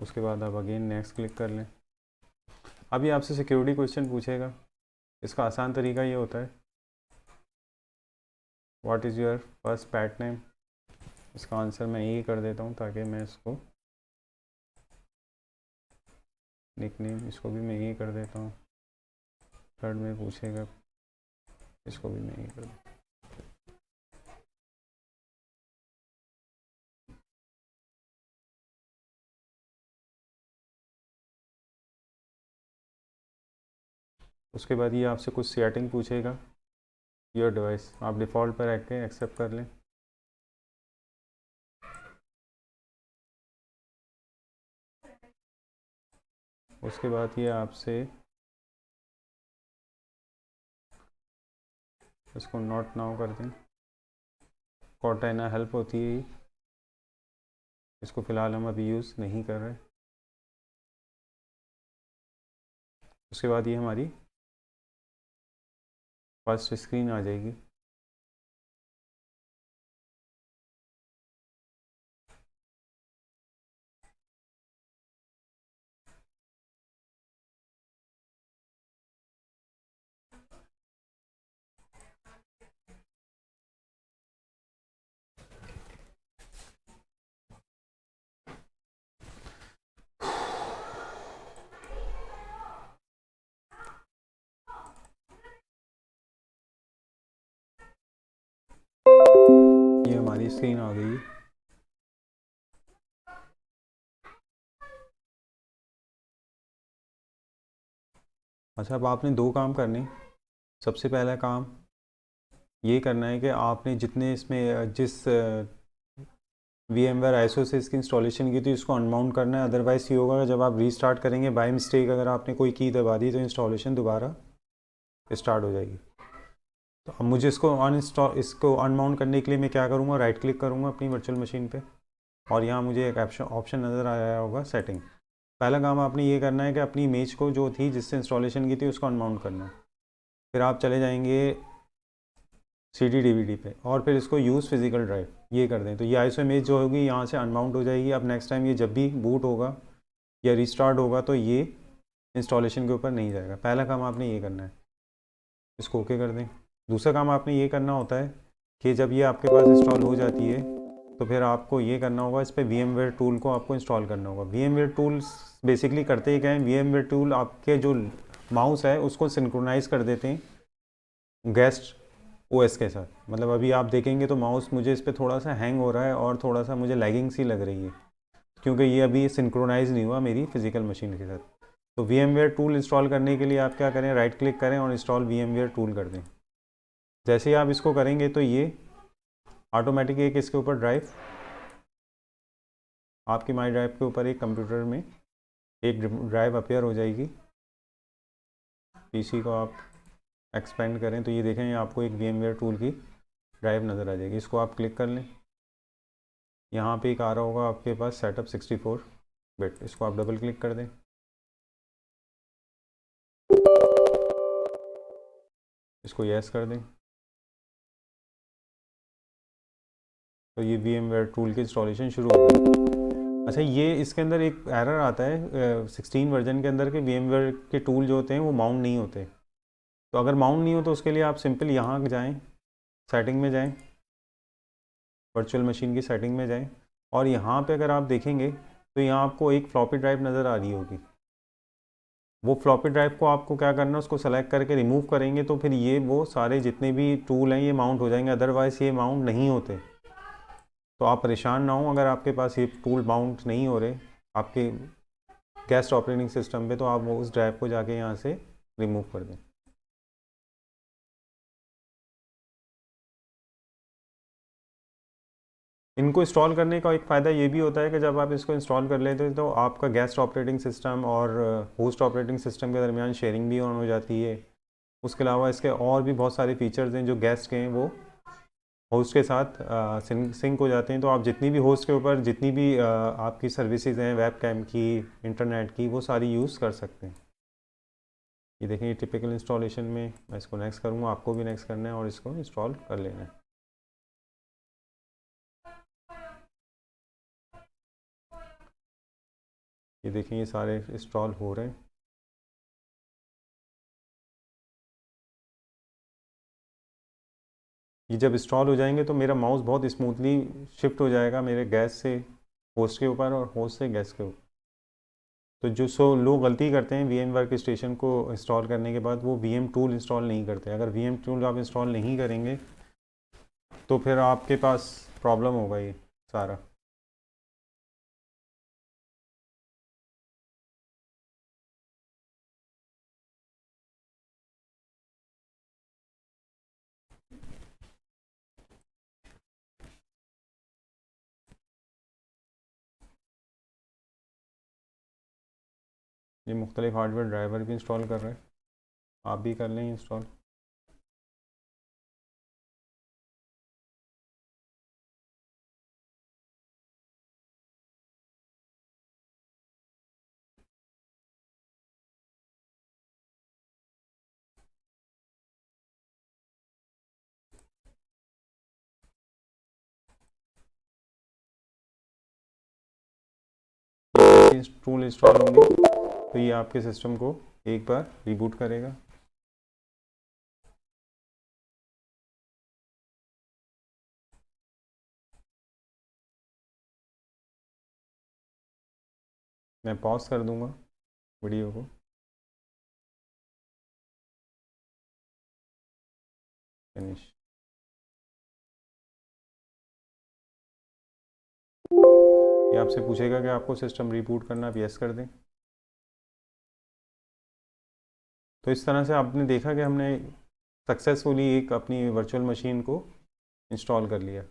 उसके बाद आप अगेन नेक्स्ट क्लिक कर लें। अभी आपसे सिक्योरिटी क्वेश्चन पूछेगा, इसका आसान तरीका ये होता है, what is your first pet name. इसका आंसर मैं यही कर देता हूँ ताकि मैं इसको निकनेम, इसको भी मैं यही कर देता हूँ। थर्ड में पूछेगा, इसको भी मैं यही कर दूँ। उसके बाद ये आपसे कुछ सेटिंग पूछेगा, योर डिवाइस, आप डिफ़ॉल्ट पर रख के एक्सेप्ट कर लें। उसके बाद ये आपसे इसको नॉट नाउ कर दें। कॉर्टेना हेल्प होती है, इसको फ़िलहाल हम अभी यूज़ नहीं कर रहे। उसके बाद ये हमारी फर्स्ट स्क्रीन आ जाएगी। ये हमारी स्क्रीन आ गई। अच्छा, अब आपने दो काम करने। सबसे पहला काम, ये करना है कि आपने जितने इसमें जिस VMware ISO से इसकी इंस्टॉलेशन की थी उसको अनमाउंट करना है। अदरवाइज़ ये होगा जब आप रीस्टार्ट करेंगे बाय मिस्टेक अगर आपने कोई की दबा दी तो इंस्टॉलेशन दोबारा स्टार्ट हो जाएगी। तो अब मुझे इसको अनमाउंट करने के लिए मैं क्या करूँगा, राइट क्लिक करूँगा अपनी वर्चुअल मशीन पे और यहाँ मुझे एक ऑप्शन नज़र आ रहा होगा सेटिंग। पहला काम आपने ये करना है कि अपनी इमेज को जो थी जिससे इंस्टॉलेशन की थी उसको अनमाउंट करना है। फिर आप चले जाएंगे CD DVD पे और फिर इसको यूज़ फिज़िकल ड्राइव ये कर दें तो ये ISO इमेज जो होगी यहाँ से अनमाउंट हो जाएगी। अब नेक्स्ट टाइम ये जब भी बूट होगा या रिस्टार्ट होगा तो ये इंस्टॉलेशन के ऊपर नहीं जाएगा। पहला काम आपने ये करना है, इसको ओके कर दें। दूसरा काम आपने ये करना होता है कि जब ये आपके पास इंस्टॉल हो जाती है तो फिर आपको ये करना होगा, इस पर VMware टूल को आपको इंस्टॉल करना होगा। VMware टूल्स बेसिकली करते ही क्या है, VMware टूल आपके जो माउस है उसको सिंक्रोनाइज़ कर देते हैं गेस्ट OS के साथ। मतलब अभी आप देखेंगे तो माउस मुझे इस पर थोड़ा सा हैंग हो रहा है और थोड़ा सा मुझे लैगिंग सी लग रही है क्योंकि ये अभी सिंक्रोनाइज़ नहीं हुआ मेरी फिज़िकल मशीन के साथ। तो VMware टूल इंस्टॉल करने के लिए आप क्या करें, राइट क्लिक करें और इंस्टॉल VMware टूल कर दें। जैसे ही आप इसको करेंगे तो ये ऑटोमेटिक एक इसके ऊपर ड्राइव आपकी माई ड्राइव के ऊपर एक कंप्यूटर में एक ड्राइव अपीयर हो जाएगी। PC को आप एक्सपेंड करें तो ये देखें आपको एक VMware टूल की ड्राइव नज़र आ जाएगी। इसको आप क्लिक कर लें, यहाँ पे एक आ रहा होगा आपके पास सेटअप 64 बिट, इसको आप डबल क्लिक कर दें। इसको यस कर दें तो ये VMware टूल की इंस्टॉलेशन शुरू हो गई। अच्छा, ये इसके अंदर एक एरर आता है 16 वर्जन के अंदर के VMware के टूल जो होते हैं वो माउंट नहीं होते। तो अगर माउंट नहीं हो तो उसके लिए आप सिंपल यहाँ जाएं, सेटिंग में जाएं, वर्चुअल मशीन की सेटिंग में जाएं और यहाँ पे अगर आप देखेंगे तो यहाँ आपको एक फ्लॉपी ड्राइव नज़र आ रही होगी। वो फ्लॉपी ड्राइव को आपको क्या करना है, उसको सेलेक्ट करके रिमूव करेंगे तो फिर ये वो सारे जितने भी टूल हैं ये माउंट हो जाएंगे। अदरवाइज़ ये माउंट नहीं होते। तो आप परेशान ना हो अगर आपके पास ये टूल माउंट नहीं हो रहे आपके गेस्ट ऑपरेटिंग सिस्टम पे, तो आप वो उस ड्राइव को जाके यहाँ से रिमूव कर दें। इनको इंस्टॉल करने का एक फ़ायदा ये भी होता है कि जब आप इसको इंस्टॉल कर लेते हैं तो आपका गेस्ट ऑपरेटिंग सिस्टम और होस्ट ऑपरेटिंग सिस्टम के दरमियान शेयरिंग भी ऑन हो जाती है। उसके अलावा इसके और भी बहुत सारे फीचर्स हैं जो गेस्ट के हैं वो होस्ट के साथ सिंक हो जाते हैं। तो आप जितनी भी होस्ट के ऊपर जितनी भी आपकी सर्विसेज हैं वेब कैम की, इंटरनेट की, वो सारी यूज़ कर सकते हैं। ये देखें टिपिकल इंस्टॉलेशन में मैं इसको नेक्स्ट करूँगा, आपको भी नेक्स्ट करना है और इसको इंस्टॉल कर लेना है। ये देखें ये सारे इंस्टॉल हो रहे हैं। ये जब इंस्टॉल हो जाएंगे तो मेरा माउस बहुत स्मूथली शिफ्ट हो जाएगा मेरे गैस से होस्ट के ऊपर और होस्ट से गैस के ऊपर। तो जो लोग गलती करते हैं VMware के स्टेशन को इंस्टॉल करने के बाद वो VM टूल इंस्टॉल नहीं करते। अगर VM टूल आप इंस्टॉल नहीं करेंगे तो फिर आपके पास प्रॉब्लम होगा ये सारा। ये मुख्तलिफ हार्डवेयर ड्राइवर भी इंस्टॉल कर रहे हैं, आप भी कर लें इंस्टॉल। टूल इंस्टॉल होंगे तो ये आपके सिस्टम को एक बार रिबूट करेगा। मैं पॉज कर दूंगा वीडियो को। फिनिश। ये आपसे पूछेगा कि आपको सिस्टम रिबूट करना, आप यस कर दें। तो इस तरह से आपने देखा कि हमने सक्सेसफुली एक अपनी वर्चुअल मशीन को इंस्टॉल कर लिया।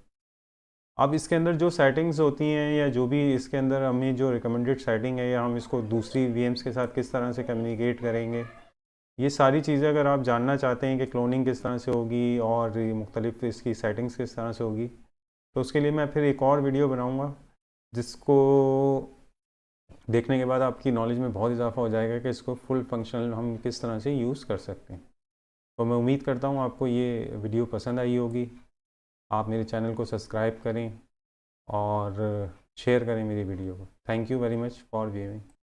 अब इसके अंदर जो सेटिंग्स होती हैं या जो भी इसके अंदर हमें जो रिकमेंडेड सेटिंग है या हम इसको दूसरी VMs के साथ किस तरह से कम्युनिकेट करेंगे, ये सारी चीज़ें अगर आप जानना चाहते हैं कि क्लोनिंग किस तरह से होगी और मुख्तलिफ इसकी सेटिंग्स किस तरह से होगी, तो उसके लिए मैं फिर एक और वीडियो बनाऊँगा जिसको देखने के बाद आपकी नॉलेज में बहुत इजाफा हो जाएगा कि इसको फुल फंक्शनल हम किस तरह से यूज़ कर सकते हैं। तो मैं उम्मीद करता हूँ आपको ये वीडियो पसंद आई होगी। आप मेरे चैनल को सब्सक्राइब करें और शेयर करें मेरी वीडियो को। Thank you very much for viewing.